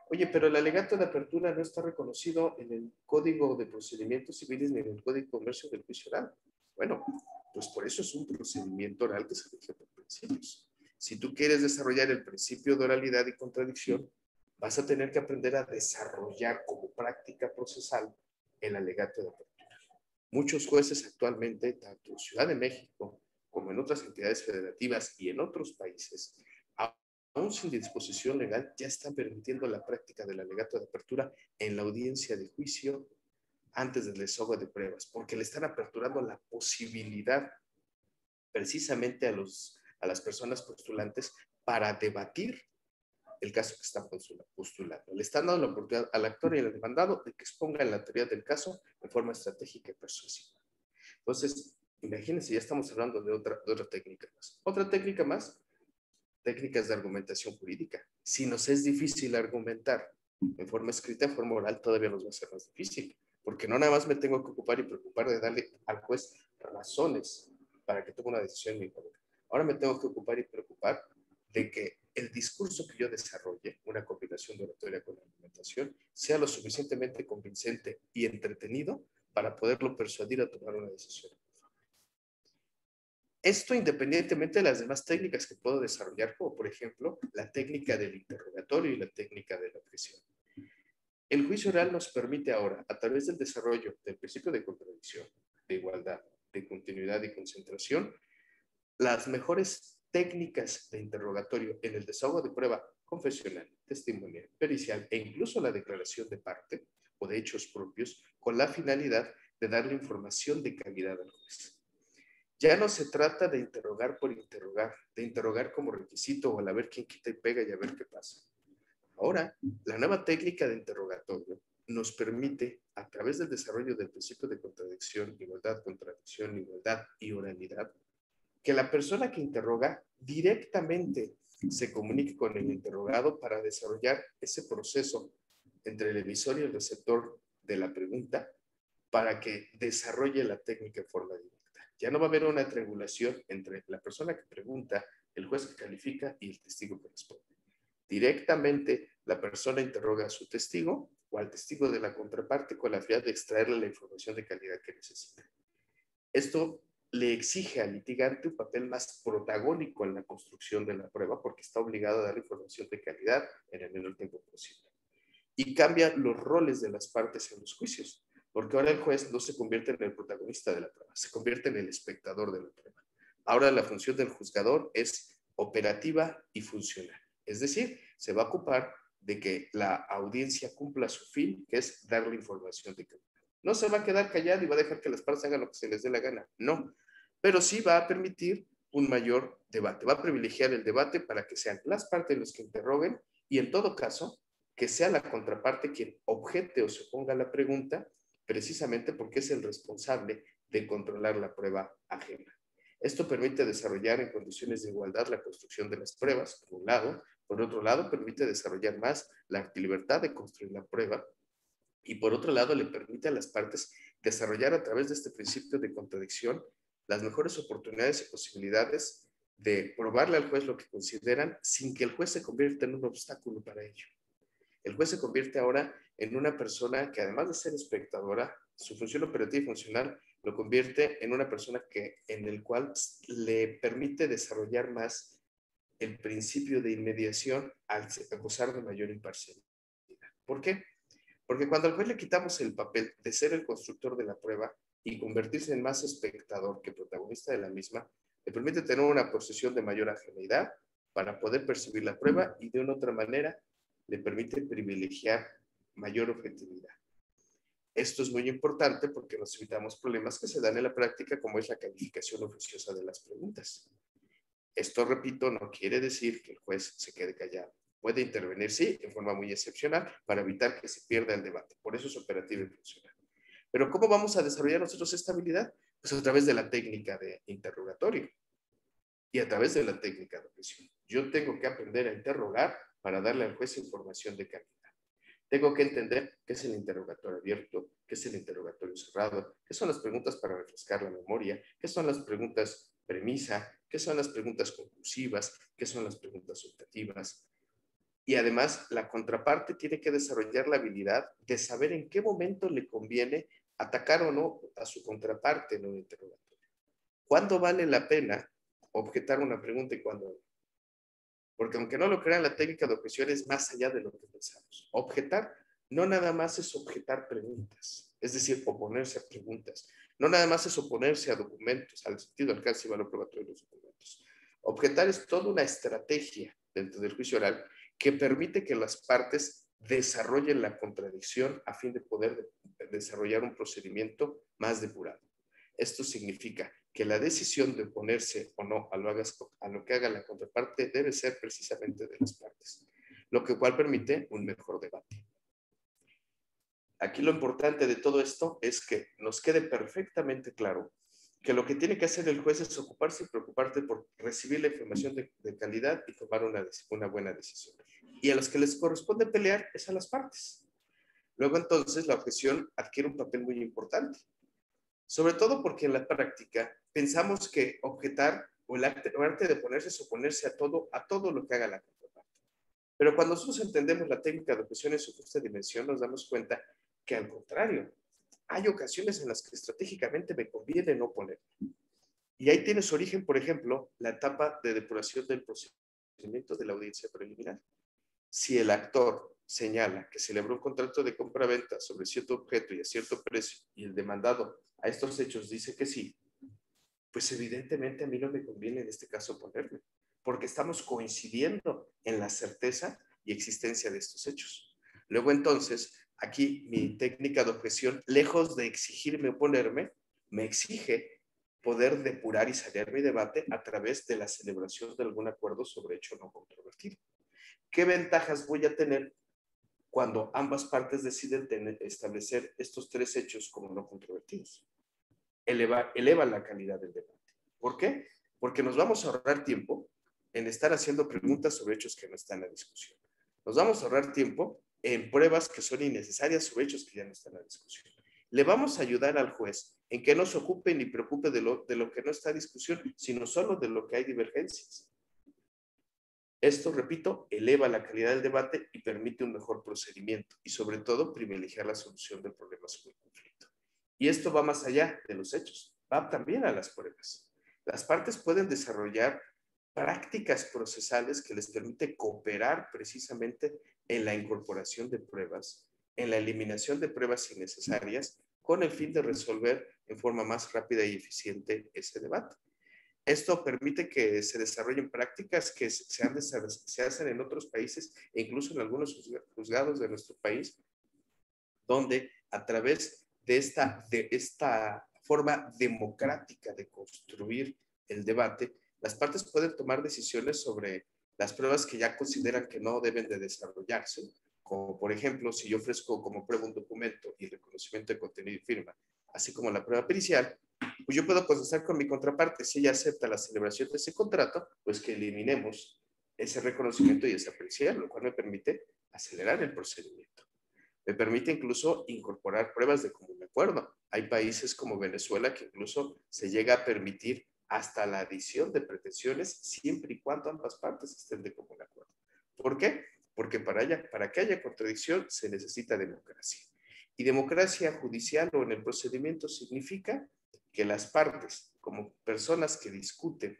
Oye, pero el alegato de apertura no está reconocido en el Código de Procedimientos Civiles ni en el Código de Comercio del Juicio Oral. Bueno, pues por eso es un procedimiento oral que se rige por principios. Si tú quieres desarrollar el principio de oralidad y contradicción, vas a tener que aprender a desarrollar como práctica procesal el alegato de apertura. Muchos jueces actualmente, tanto en Ciudad de México como en otras entidades federativas y en otros países, aún sin disposición legal, ya están permitiendo la práctica del alegato de apertura en la audiencia de juicio antes del desahogo de pruebas, porque le están aperturando la posibilidad precisamente a las personas postulantes para debatir el caso que están postulando. Le están dando la oportunidad al actor y al demandado de que expongan la teoría del caso de forma estratégica y persuasiva. Entonces, imagínense, ya estamos hablando de otra técnica más. Otra técnica más, técnicas de argumentación jurídica. Si nos es difícil argumentar en forma escrita, en forma oral, todavía nos va a ser más difícil, porque no nada más me tengo que ocupar y preocupar de darle al juez razones para que tome una decisión en mi favor. Ahora me tengo que ocupar y preocupar de que el discurso que yo desarrolle, una combinación de oratoria con argumentación, sea lo suficientemente convincente y entretenido para poderlo persuadir a tomar una decisión. Esto independientemente de las demás técnicas que puedo desarrollar, como por ejemplo la técnica del interrogatorio y la técnica de la objeción. El juicio oral nos permite ahora, a través del desarrollo del principio de contradicción, de igualdad, de continuidad y concentración, las mejores técnicas de interrogatorio en el desahogo de prueba confesional, testimonial, pericial e incluso la declaración de parte o de hechos propios, con la finalidad de darle información de calidad al juez. Ya no se trata de interrogar por interrogar, de interrogar como requisito o al a ver quién quita y pega y a ver qué pasa. Ahora, la nueva técnica de interrogatorio nos permite, a través del desarrollo del principio de contradicción, igualdad, contradicción, igualdad y oralidad, que la persona que interroga directamente se comunique con el interrogado para desarrollar ese proceso entre el emisor y el receptor de la pregunta para que desarrolle la técnica en forma directa. Ya no va a haber una triangulación entre la persona que pregunta, el juez que califica y el testigo que responde. Directamente la persona interroga a su testigo o al testigo de la contraparte con la finalidad de extraerle la información de calidad que necesita. Esto le exige al litigante un papel más protagónico en la construcción de la prueba porque está obligado a dar información de calidad en el menor tiempo posible. Y cambia los roles de las partes en los juicios, porque ahora el juez no se convierte en el protagonista de la prueba, se convierte en el espectador de la prueba. Ahora la función del juzgador es operativa y funcional, es decir, se va a ocupar de que la audiencia cumpla su fin, que es darle información de calidad. No se va a quedar callado y va a dejar que las partes hagan lo que se les dé la gana, no, pero sí va a permitir un mayor debate, va a privilegiar el debate para que sean las partes los que interroguen y en todo caso que sea la contraparte quien objete o se oponga a la pregunta, precisamente porque es el responsable de controlar la prueba ajena. Esto permite desarrollar en condiciones de igualdad la construcción de las pruebas, por un lado. Por otro lado, permite desarrollar más la libertad de construir la prueba. Y por otro lado, le permite a las partes desarrollar a través de este principio de contradicción las mejores oportunidades y posibilidades de probarle al juez lo que consideran sin que el juez se convierta en un obstáculo para ello. El juez se convierte ahora en una persona que además de ser espectadora, su función operativa y funcional lo convierte en una persona en el cual le permite desarrollar más el principio de inmediación al gozar de mayor imparcialidad. ¿Por qué? Porque cuando al juez le quitamos el papel de ser el constructor de la prueba y convertirse en más espectador que protagonista de la misma, le permite tener una posición de mayor ageneidad para poder percibir la prueba y de una otra manera le permite privilegiar mayor objetividad. Esto es muy importante porque nos evitamos problemas que se dan en la práctica, como es la calificación oficiosa de las preguntas. Esto, repito, no quiere decir que el juez se quede callado. Puede intervenir, sí, en forma muy excepcional, para evitar que se pierda el debate. Por eso es operativo y funcional. Pero ¿cómo vamos a desarrollar nosotros esta habilidad? Pues a través de la técnica de interrogatorio y a través de la técnica de objeción. Yo tengo que aprender a interrogar para darle al juez información de calidad. Tengo que entender qué es el interrogatorio abierto, qué es el interrogatorio cerrado, qué son las preguntas para refrescar la memoria, qué son las preguntas premisa, qué son las preguntas conclusivas, qué son las preguntas optativas. Y además, la contraparte tiene que desarrollar la habilidad de saber en qué momento le conviene atacar o no a su contraparte en un interrogatorio. ¿Cuándo vale la pena objetar una pregunta y cuándo no? Porque aunque no lo crean, la técnica de objeción es más allá de lo que pensamos. Objetar no nada más es objetar preguntas, es decir, oponerse a preguntas. No nada más es oponerse a documentos, al sentido, alcance y valor probatorio de los documentos. Objetar es toda una estrategia dentro del juicio oral que permite que las partes desarrollen la contradicción a fin de poder desarrollar un procedimiento más depurado. Esto significa que la decisión de oponerse o no a lo que haga la contraparte debe ser precisamente de las partes, lo que cual permite un mejor debate. Aquí lo importante de todo esto es que nos quede perfectamente claro que lo que tiene que hacer el juez es ocuparse y preocuparse por recibir la información de calidad y tomar una buena decisión. Y a los que les corresponde pelear es a las partes. Luego entonces la objeción adquiere un papel muy importante, sobre todo porque en la práctica pensamos que objetar o el arte de oponerse es oponerse a todo lo que haga la contraparte. Pero cuando nosotros entendemos la técnica de objeción en su justa dimensión, nos damos cuenta que al contrario, hay ocasiones en las que estratégicamente me conviene no ponerme. Y ahí tiene su origen, por ejemplo, la etapa de depuración del procedimiento de la audiencia preliminar. Si el actor señala que celebró un contrato de compra-venta sobre cierto objeto y a cierto precio, y el demandado a estos hechos dice que sí, pues evidentemente a mí no me conviene en este caso ponerme, porque estamos coincidiendo en la certeza y existencia de estos hechos. Luego entonces, aquí mi técnica de objeción, lejos de exigirme oponerme, me exige poder depurar y salir mi debate a través de la celebración de algún acuerdo sobre hecho no controvertido. ¿Qué ventajas voy a tener cuando ambas partes deciden establecer estos tres hechos como no controvertidos? Eleva la calidad del debate. ¿Por qué? Porque nos vamos a ahorrar tiempo en estar haciendo preguntas sobre hechos que no están en la discusión. Nos vamos a ahorrar tiempo en pruebas que son innecesarias sobre hechos que ya no están en la discusión. Le vamos a ayudar al juez en que no se ocupe ni preocupe de lo que no está en discusión, sino solo de lo que hay divergencias. Esto, repito, eleva la calidad del debate y permite un mejor procedimiento y, sobre todo, privilegiar la solución del problema sobre el conflicto. Y esto va más allá de los hechos, va también a las pruebas. Las partes pueden desarrollar prácticas procesales que les permiten cooperar precisamente en la incorporación de pruebas, en la eliminación de pruebas innecesarias, con el fin de resolver en forma más rápida y eficiente ese debate. Esto permite que se desarrollen prácticas que se hacen en otros países e incluso en algunos juzgados de nuestro país, donde a través de esta forma democrática de construir el debate, las partes pueden tomar decisiones sobre las pruebas que ya consideran que no deben de desarrollarse, como por ejemplo, si yo ofrezco como prueba un documento y reconocimiento de contenido y firma, así como la prueba pericial, pues yo puedo procesar con mi contraparte, si ella acepta la celebración de ese contrato, pues que eliminemos ese reconocimiento y esa pericial, lo cual me permite acelerar el procedimiento. Me permite incluso incorporar pruebas de común acuerdo. Hay países como Venezuela que incluso se llega a permitir hasta la adición de pretensiones siempre y cuando ambas partes estén de común acuerdo. ¿Por qué? Porque para que haya contradicción se necesita democracia. Y democracia judicial o en el procedimiento significa que las partes, como personas que discuten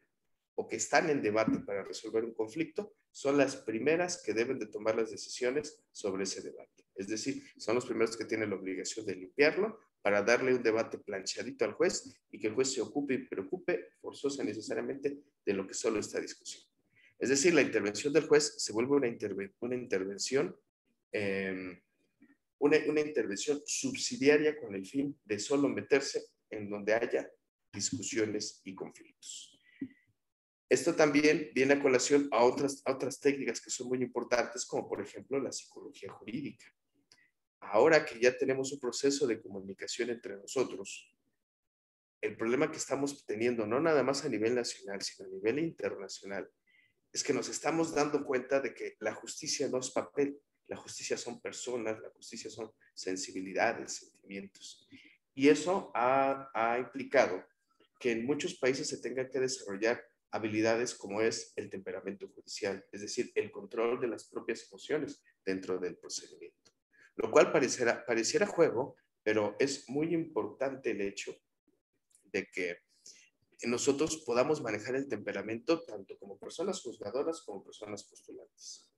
o que están en debate para resolver un conflicto, son las primeras que deben de tomar las decisiones sobre ese debate. Es decir, son los primeros que tienen la obligación de limpiarlo para darle un debate planchadito al juez y que el juez se ocupe y preocupe forzosa necesariamente de lo que solo está discusión. Es decir, la intervención del juez se vuelve una intervención subsidiaria con el fin de solo meterse en donde haya discusiones y conflictos. Esto también viene a colación a otras técnicas que son muy importantes, como por ejemplo la psicología jurídica. Ahora que ya tenemos un proceso de comunicación entre nosotros, el problema que estamos teniendo, no nada más a nivel nacional, sino a nivel internacional, es que nos estamos dando cuenta de que la justicia no es papel, la justicia son personas, la justicia son sensibilidades, sentimientos. Y eso ha implicado que en muchos países se tengan que desarrollar habilidades como es el temperamento judicial, es decir, el control de las propias emociones dentro del procedimiento. Lo cual pareciera juego, pero es muy importante el hecho de que nosotros podamos manejar el temperamento tanto como personas juzgadoras como personas postulantes.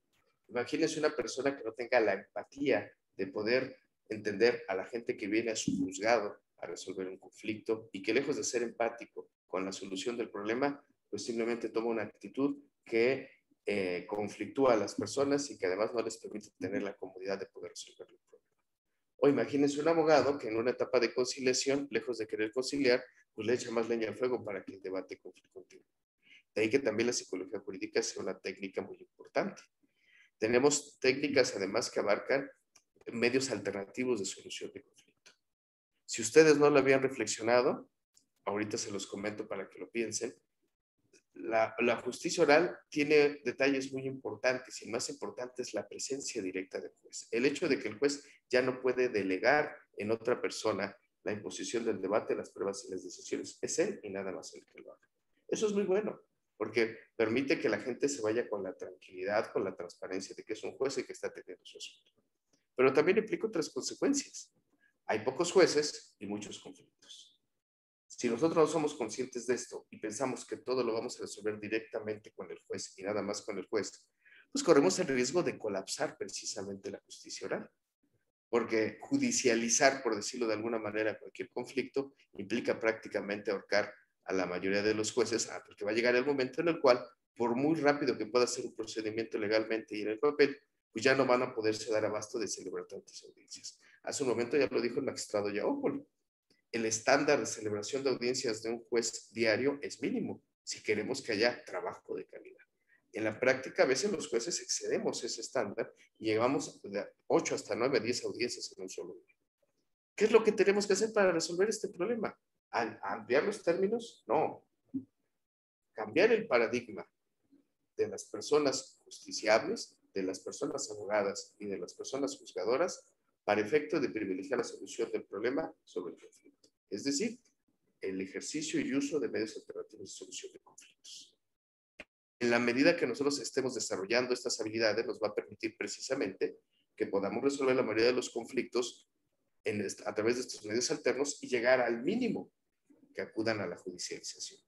Imagínense una persona que no tenga la empatía de poder entender a la gente que viene a su juzgado a resolver un conflicto y que lejos de ser empático con la solución del problema, pues simplemente toma una actitud que conflictúa a las personas y que además no les permite tener la comodidad de poder resolver el problema. O imagínense un abogado que en una etapa de conciliación, lejos de querer conciliar, pues le echa más leña al fuego para que el debate continúe. De ahí que también la psicología jurídica sea una técnica muy importante. Tenemos técnicas además que abarcan medios alternativos de solución de conflicto. Si ustedes no lo habían reflexionado, ahorita se los comento para que lo piensen. La justicia oral tiene detalles muy importantes y el más importante es la presencia directa del juez. El hecho de que el juez ya no puede delegar en otra persona la imposición del debate, las pruebas y las decisiones. Es él y nada más el que lo haga. Eso es muy bueno, porque permite que la gente se vaya con la tranquilidad, con la transparencia de que es un juez y que está teniendo su asunto. Pero también implica otras consecuencias. Hay pocos jueces y muchos conflictos. Si nosotros no somos conscientes de esto y pensamos que todo lo vamos a resolver directamente con el juez y nada más con el juez, pues corremos el riesgo de colapsar precisamente la justicia oral. Porque judicializar, por decirlo de alguna manera, cualquier conflicto implica prácticamente ahorcar a la mayoría de los jueces, porque va a llegar el momento en el cual, por muy rápido que pueda ser un procedimiento legalmente y en el papel, pues ya no van a poderse dar abasto de celebrar tantas audiencias. Hace un momento ya lo dijo el magistrado Yaópolo. El estándar de celebración de audiencias de un juez diario es mínimo, si queremos que haya trabajo de calidad. En la práctica, a veces los jueces excedemos ese estándar y llegamos de 8 hasta 9, 10 audiencias en un solo día. ¿Qué es lo que tenemos que hacer para resolver este problema? ¿Ampliar los términos? No. Cambiar el paradigma de las personas justiciables, de las personas abogadas y de las personas juzgadoras para efecto de privilegiar la solución del problema sobre el conflicto. Es decir, el ejercicio y uso de medios alternativos de solución de conflictos. En la medida que nosotros estemos desarrollando estas habilidades, nos va a permitir precisamente que podamos resolver la mayoría de los conflictos a través de estos medios alternos y llegar al mínimo que acudan a la judicialización,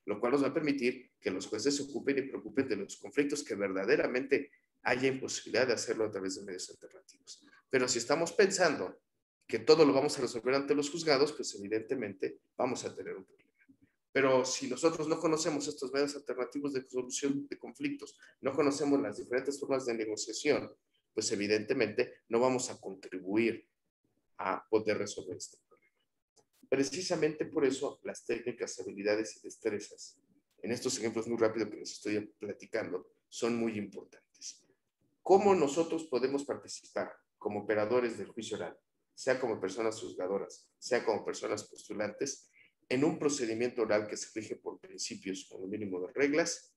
lo cual nos va a permitir que los jueces se ocupen y preocupen de los conflictos que verdaderamente haya imposibilidad de hacerlo a través de medios alternativos. Pero si estamos pensando que todo lo vamos a resolver ante los juzgados, pues evidentemente vamos a tener un problema. Pero si nosotros no conocemos estos medios alternativos de solución de conflictos, no conocemos las diferentes formas de negociación, pues evidentemente no vamos a contribuir a poder resolver este problema. Precisamente por eso las técnicas, habilidades y destrezas, en estos ejemplos muy rápidos que les estoy platicando, son muy importantes. ¿Cómo nosotros podemos participar como operadores del juicio oral, sea como personas juzgadoras, sea como personas postulantes, en un procedimiento oral que se rige por principios con un mínimo de reglas,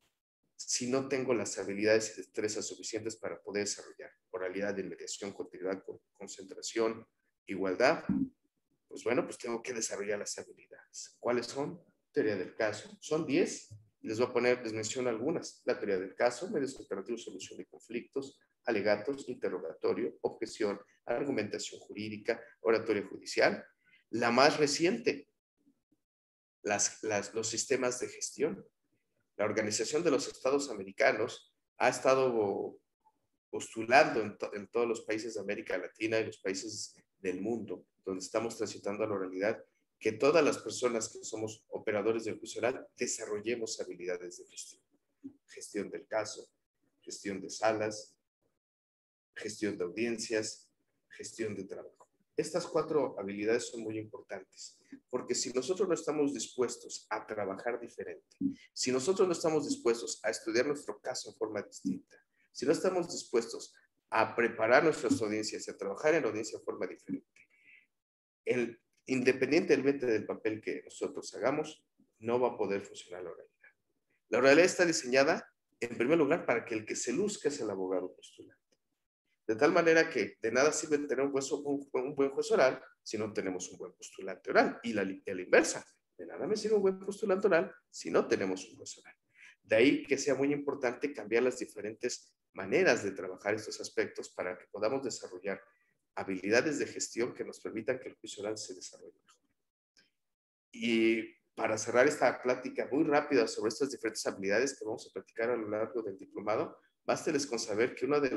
si no tengo las habilidades y destrezas suficientes para poder desarrollar oralidad, inmediación, continuidad, concentración, igualdad? Pues bueno, pues tengo que desarrollar las habilidades. ¿Cuáles son? Teoría del caso. Son 10. Les menciono algunas. La teoría del caso, medios alternativos, solución de conflictos, alegatos, interrogatorio, objeción, argumentación jurídica, oratoria judicial. La más reciente, los sistemas de gestión. La Organización de los Estados Americanos ha estado postulando en todos los países de América Latina y los países del mundo, donde estamos transitando a la oralidad, que todas las personas que somos operadores del juicio oral desarrollemos habilidades de gestión. Gestión del caso, gestión de salas, gestión de audiencias, gestión de trabajo. Estas 4 habilidades son muy importantes, porque si nosotros no estamos dispuestos a trabajar diferente, si nosotros no estamos dispuestos a estudiar nuestro caso en forma distinta, si no estamos dispuestos a preparar nuestras audiencias y a trabajar en la audiencia de forma diferente, independientemente del papel que nosotros hagamos, no va a poder funcionar la oralidad. La oralidad está diseñada, en primer lugar, para que el que se luzca es el abogado postulante. De tal manera que de nada sirve tener un buen juez oral si no tenemos un buen postulante oral. Y la inversa, de nada me sirve un buen postulante oral si no tenemos un juez oral. De ahí que sea muy importante cambiar las diferentes maneras de trabajar estos aspectos para que podamos desarrollar habilidades de gestión que nos permitan que el juicio oral se desarrolle mejor. Y para cerrar esta plática muy rápida sobre estas diferentes habilidades que vamos a platicar a lo largo del diplomado, básteles con saber que una de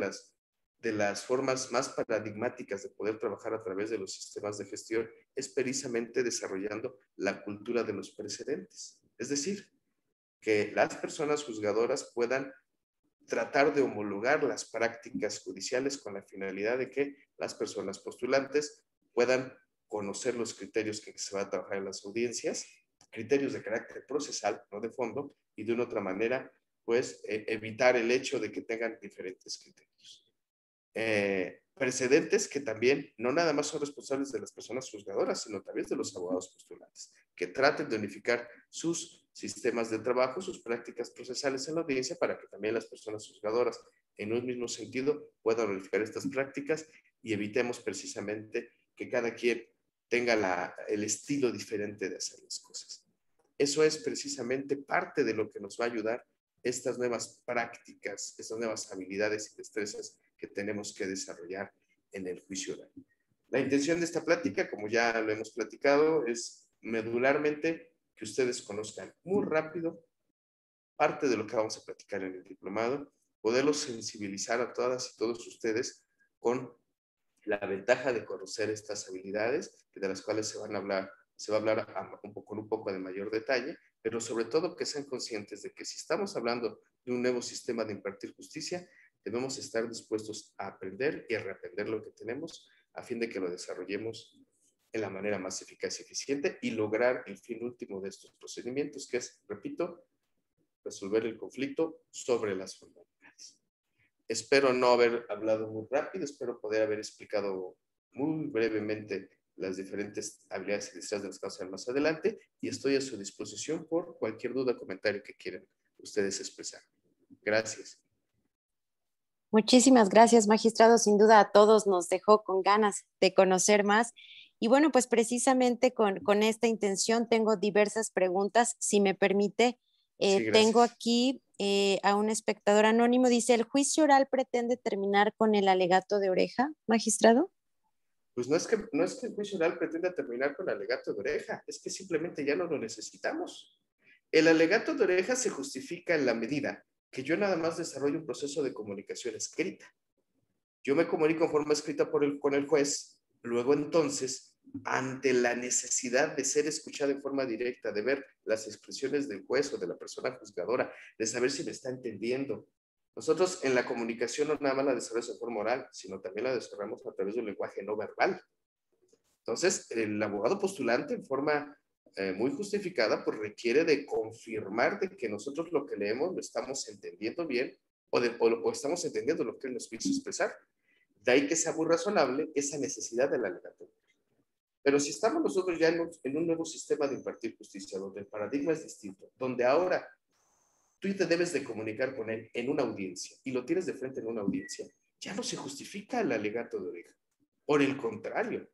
las formas más paradigmáticas de poder trabajar a través de los sistemas de gestión es precisamente desarrollando la cultura de los precedentes. Es decir, que las personas juzgadoras puedan tratar de homologar las prácticas judiciales con la finalidad de que las personas postulantes puedan conocer los criterios que se va a trabajar en las audiencias, criterios de carácter procesal, no de fondo, y de una otra manera, pues, evitar el hecho de que tengan diferentes criterios. Precedentes que también no nada más son responsables de las personas juzgadoras, sino también de los abogados postulantes, que traten de unificar sus sistemas de trabajo, sus prácticas procesales en la audiencia para que también las personas juzgadoras en un mismo sentido puedan unificar estas prácticas y evitemos precisamente que cada quien tenga el estilo diferente de hacer las cosas. Eso es precisamente parte de lo que nos va a ayudar estas nuevas prácticas, estas nuevas habilidades y destrezas que tenemos que desarrollar en el juicio oral. La intención de esta plática, como ya lo hemos platicado, es medularmente que ustedes conozcan muy rápido parte de lo que vamos a platicar en el diplomado, poderlos sensibilizar a todas y todos ustedes con la ventaja de conocer estas habilidades, de las cuales se va a hablar con un poco de mayor detalle, pero sobre todo que sean conscientes de que si estamos hablando de un nuevo sistema de impartir justicia, debemos estar dispuestos a aprender y a reaprender lo que tenemos a fin de que lo desarrollemos en la manera más eficaz y eficiente y lograr el fin último de estos procedimientos, que es, repito, resolver el conflicto sobre las formalidades. Espero no haber hablado muy rápido, espero poder haber explicado muy brevemente las diferentes habilidades y destrezas de las que vamos a ver más adelante y estoy a su disposición por cualquier duda o comentario que quieran ustedes expresar. Gracias. Muchísimas gracias, magistrado. Sin duda a todos nos dejó con ganas de conocer más. Y bueno, pues precisamente con esta intención tengo diversas preguntas. Si me permite, Sí, tengo gracias. aquí a un espectador anónimo. Dice, ¿el juicio oral pretende terminar con el alegato de oreja, magistrado? Pues no es que el juicio oral pretenda terminar con el alegato de oreja, es que simplemente ya no lo necesitamos. El alegato de oreja se justifica en la medida que yo nada más desarrollo un proceso de comunicación escrita. Yo me comunico en forma escrita con el juez, luego entonces, ante la necesidad de ser escuchado en forma directa, de ver las expresiones del juez o de la persona juzgadora, de saber si me está entendiendo. Nosotros en la comunicación no nada más la desarrollamos en forma oral, sino también la desarrollamos a través del lenguaje no verbal. Entonces, el abogado postulante en forma muy justificada, pues requiere de confirmar de que nosotros lo que leemos lo estamos entendiendo bien o estamos entendiendo lo que él nos quiso expresar. De ahí que sea muy razonable esa necesidad de la alegato. Pero si estamos nosotros ya en un nuevo sistema de impartir justicia, donde el paradigma es distinto, donde ahora tú te debes de comunicar con él en una audiencia y lo tienes de frente en una audiencia, ya no se justifica el alegato de oreja. Por el contrario,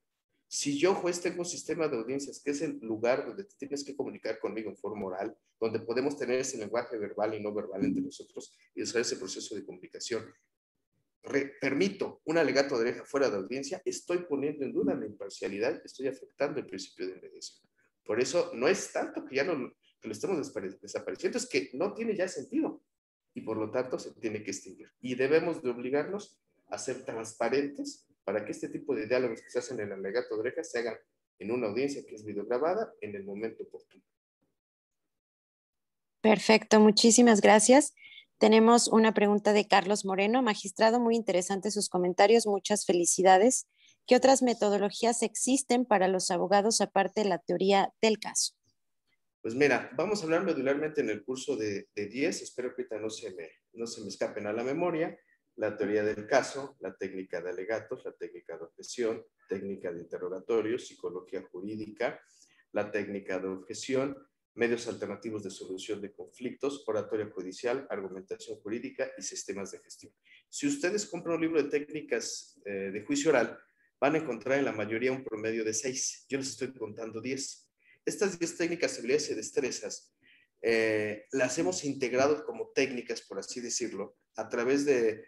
si yo, juez, tengo un sistema de audiencias que es el lugar donde te tienes que comunicar conmigo en forma oral, donde podemos tener ese lenguaje verbal y no verbal entre nosotros y desarrollar ese proceso de comunicación, permito un alegato de oreja fuera de audiencia, estoy poniendo en duda la imparcialidad, estoy afectando el principio de mediación. Por eso no es tanto que ya que lo estemos desapareciendo, es que no tiene ya sentido y por lo tanto se tiene que extinguir. Y debemos de obligarnos a ser transparentes para que este tipo de diálogos que se hacen en el alegato de oreja se hagan en una audiencia que es videograbada en el momento oportuno. Perfecto, muchísimas gracias. Tenemos una pregunta de Carlos Moreno. Magistrado, muy interesante sus comentarios, muchas felicidades. ¿Qué otras metodologías existen para los abogados aparte de la teoría del caso? Pues mira, vamos a hablar medularmente en el curso de 10, espero que ahorita no se me escapen a la memoria, la teoría del caso, la técnica de alegatos, la técnica de objeción, técnica de interrogatorios, psicología jurídica, la técnica de objeción, medios alternativos de solución de conflictos, oratoria judicial, argumentación jurídica y sistemas de gestión. Si ustedes compran un libro de técnicas de juicio oral, van a encontrar en la mayoría un promedio de 6. Yo les estoy contando 10. Estas 10 técnicas, habilidades y destrezas las hemos integrado como técnicas, por así decirlo, a través de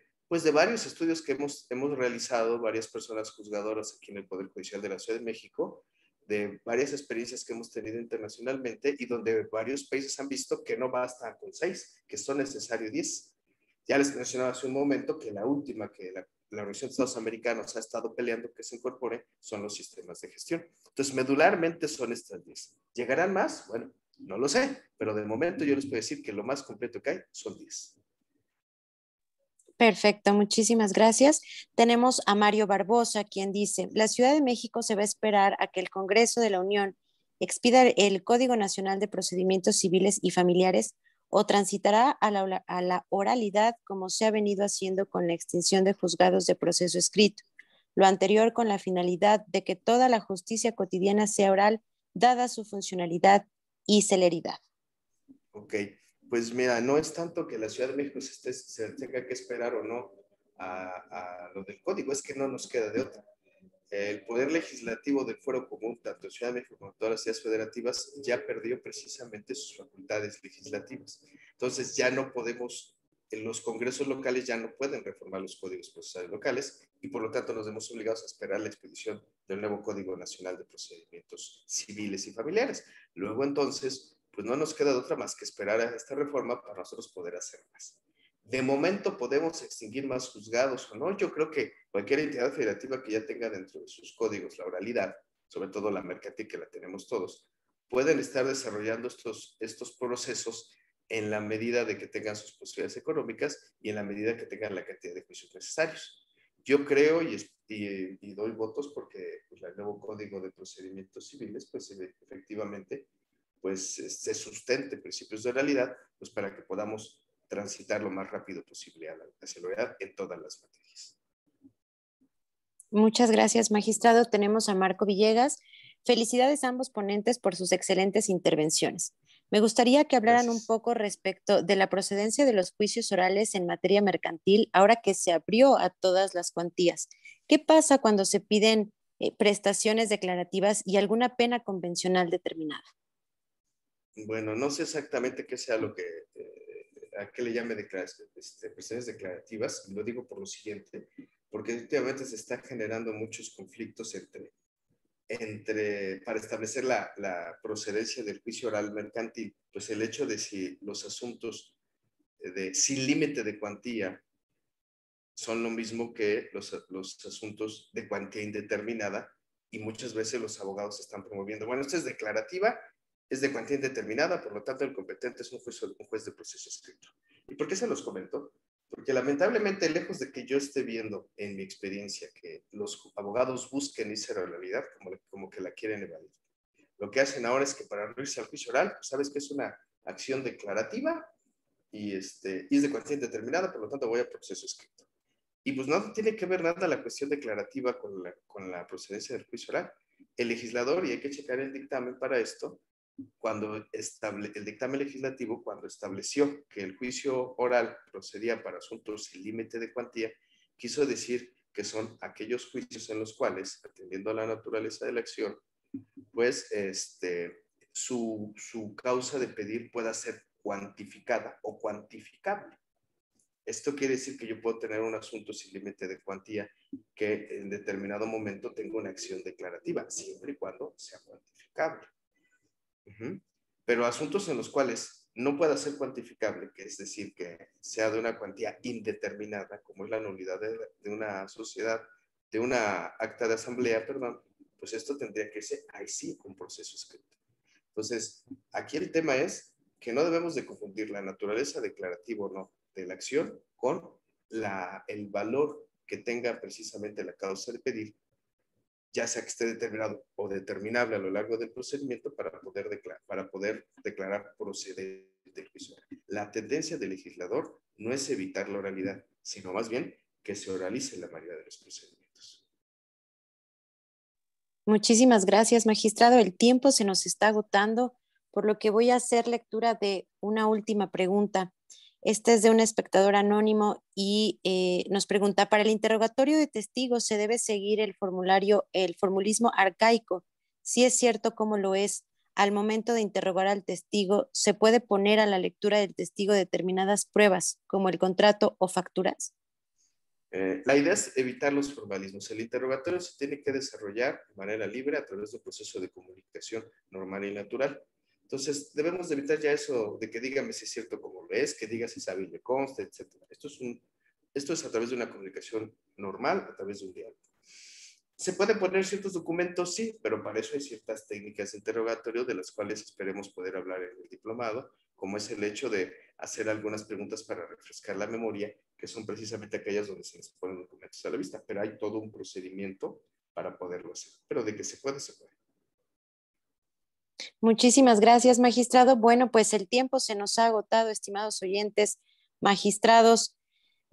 varios estudios que hemos realizado, varias personas juzgadoras aquí en el Poder Judicial de la Ciudad de México, de varias experiencias que hemos tenido internacionalmente y donde varios países han visto que no basta con 6, que son necesarios 10. Ya les mencionaba hace un momento que la última que la Organización de Estados Americanos ha estado peleando que se incorpore son los sistemas de gestión. Entonces, medularmente son estas 10. ¿Llegarán más? Bueno, no lo sé, pero de momento yo les puedo decir que lo más completo que hay son 10. Perfecto, muchísimas gracias. Tenemos a Mario Barbosa, quien dice, la Ciudad de México se va a esperar a que el Congreso de la Unión expida el Código Nacional de Procedimientos Civiles y Familiares o transitará a la oralidad como se ha venido haciendo con la extinción de juzgados de proceso escrito. Lo anterior con la finalidad de que toda la justicia cotidiana sea oral, dada su funcionalidad y celeridad. Ok, pues mira, no es tanto que la Ciudad de México se tenga que esperar o no a lo del código, es que no nos queda de otra. El poder legislativo del Fuero Común, tanto en Ciudad de México como en todas las ciudades federativas, ya perdió precisamente sus facultades legislativas. Entonces ya no podemos, en los congresos locales ya no pueden reformar los códigos procesales locales y por lo tanto nos vemos obligados a esperar la expedición del nuevo Código Nacional de Procedimientos Civiles y Familiares. Luego entonces, pues no nos queda de otra más que esperar a esta reforma para nosotros poder hacer más. De momento podemos extinguir más juzgados o no. Yo creo que cualquier entidad federativa que ya tenga dentro de sus códigos la oralidad, sobre todo la mercantil que la tenemos todos, pueden estar desarrollando estos procesos en la medida de que tengan sus posibilidades económicas y en la medida que tengan la cantidad de juicios necesarios. Yo creo y doy votos porque pues, el nuevo Código de Procedimientos Civiles, pues efectivamente, pues se sustente principios de oralidad, pues para que podamos transitar lo más rápido posible hacia la oralidad en todas las materias. Muchas gracias, magistrado. Tenemos a Marco Villegas. Felicidades a ambos ponentes por sus excelentes intervenciones. Me gustaría que hablaran un poco respecto de la procedencia de los juicios orales en materia mercantil ahora que se abrió a todas las cuantías. ¿Qué pasa cuando se piden prestaciones declarativas y alguna pena convencional determinada? Bueno, no sé exactamente qué sea lo que, a qué le llame prestaciones declarativas, y lo digo por lo siguiente, porque últimamente se están generando muchos conflictos para establecer la procedencia del juicio oral mercantil, pues el hecho de si los asuntos sin límite de cuantía son lo mismo que los asuntos de cuantía indeterminada, y muchas veces los abogados están promoviendo, bueno, esta es declarativa, es de cuantía indeterminada, por lo tanto el competente es un juez de proceso escrito. ¿Y por qué se los comento? Porque lamentablemente, lejos de que yo esté viendo en mi experiencia que los abogados busquen irse a la realidad como que la quieren evadir, lo que hacen ahora es que para irse al juicio oral, pues sabes que es una acción declarativa y es de cuantía indeterminada, por lo tanto voy a proceso escrito. Y pues no tiene que ver nada la cuestión declarativa con la procedencia del juicio oral. El legislador, y hay que checar el dictamen para esto, el dictamen legislativo, cuando estableció que el juicio oral procedía para asuntos sin límite de cuantía, quiso decir que son aquellos juicios en los cuales, atendiendo a la naturaleza de la acción, pues su causa de pedir pueda ser cuantificada o cuantificable. Esto quiere decir que yo puedo tener un asunto sin límite de cuantía que en determinado momento tenga una acción declarativa, siempre y cuando sea cuantificable. Pero asuntos en los cuales no pueda ser cuantificable, que es decir, que sea de una cuantía indeterminada, como es la nulidad de una sociedad, de una acta de asamblea, perdón, pues esto tendría que ser, ahí sí, un proceso escrito. Entonces, aquí el tema es que no debemos de confundir la naturaleza declarativa o no de la acción con el valor que tenga precisamente la causa de pedir, ya sea que esté determinado o determinable a lo largo del procedimiento para poder declarar procedente del juicio. La tendencia del legislador no es evitar la oralidad, sino más bien que se oralice la mayoría de los procedimientos. Muchísimas gracias, magistrado. El tiempo se nos está agotando, por lo que voy a hacer lectura de una última pregunta. Este es de un espectador anónimo y nos pregunta, para el interrogatorio de testigos se debe seguir el formulismo arcaico. Si es cierto como lo es, al momento de interrogar al testigo, ¿se puede poner a la lectura del testigo determinadas pruebas, como el contrato o facturas? La idea es evitar los formalismos. El interrogatorio se tiene que desarrollar de manera libre a través de un proceso de comunicación normal y natural. Entonces, debemos de evitar ya eso de que dígame si es cierto como lo es, que diga si sabe y le consta, etc. Esto es a través de una comunicación normal, a través de un diálogo. ¿Se pueden poner ciertos documentos? Sí, pero para eso hay ciertas técnicas de interrogatorio de las cuales esperemos poder hablar en el diplomado, como es el hecho de hacer algunas preguntas para refrescar la memoria, que son precisamente aquellas donde se les ponen documentos a la vista, pero hay todo un procedimiento para poderlo hacer. Pero de que se puede, se puede. Muchísimas gracias, magistrado. Bueno, pues el tiempo se nos ha agotado, estimados oyentes, magistrados.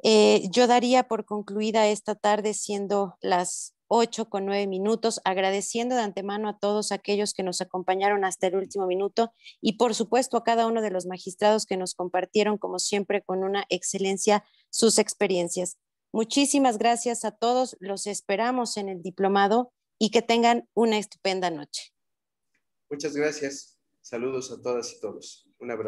Yo daría por concluida esta tarde, siendo las 8:09, agradeciendo de antemano a todos aquellos que nos acompañaron hasta el último minuto y por supuesto a cada uno de los magistrados que nos compartieron como siempre con una excelencia sus experiencias. Muchísimas gracias a todos, los esperamos en el diplomado y que tengan una estupenda noche. Muchas gracias. Saludos a todas y todos. Un abrazo.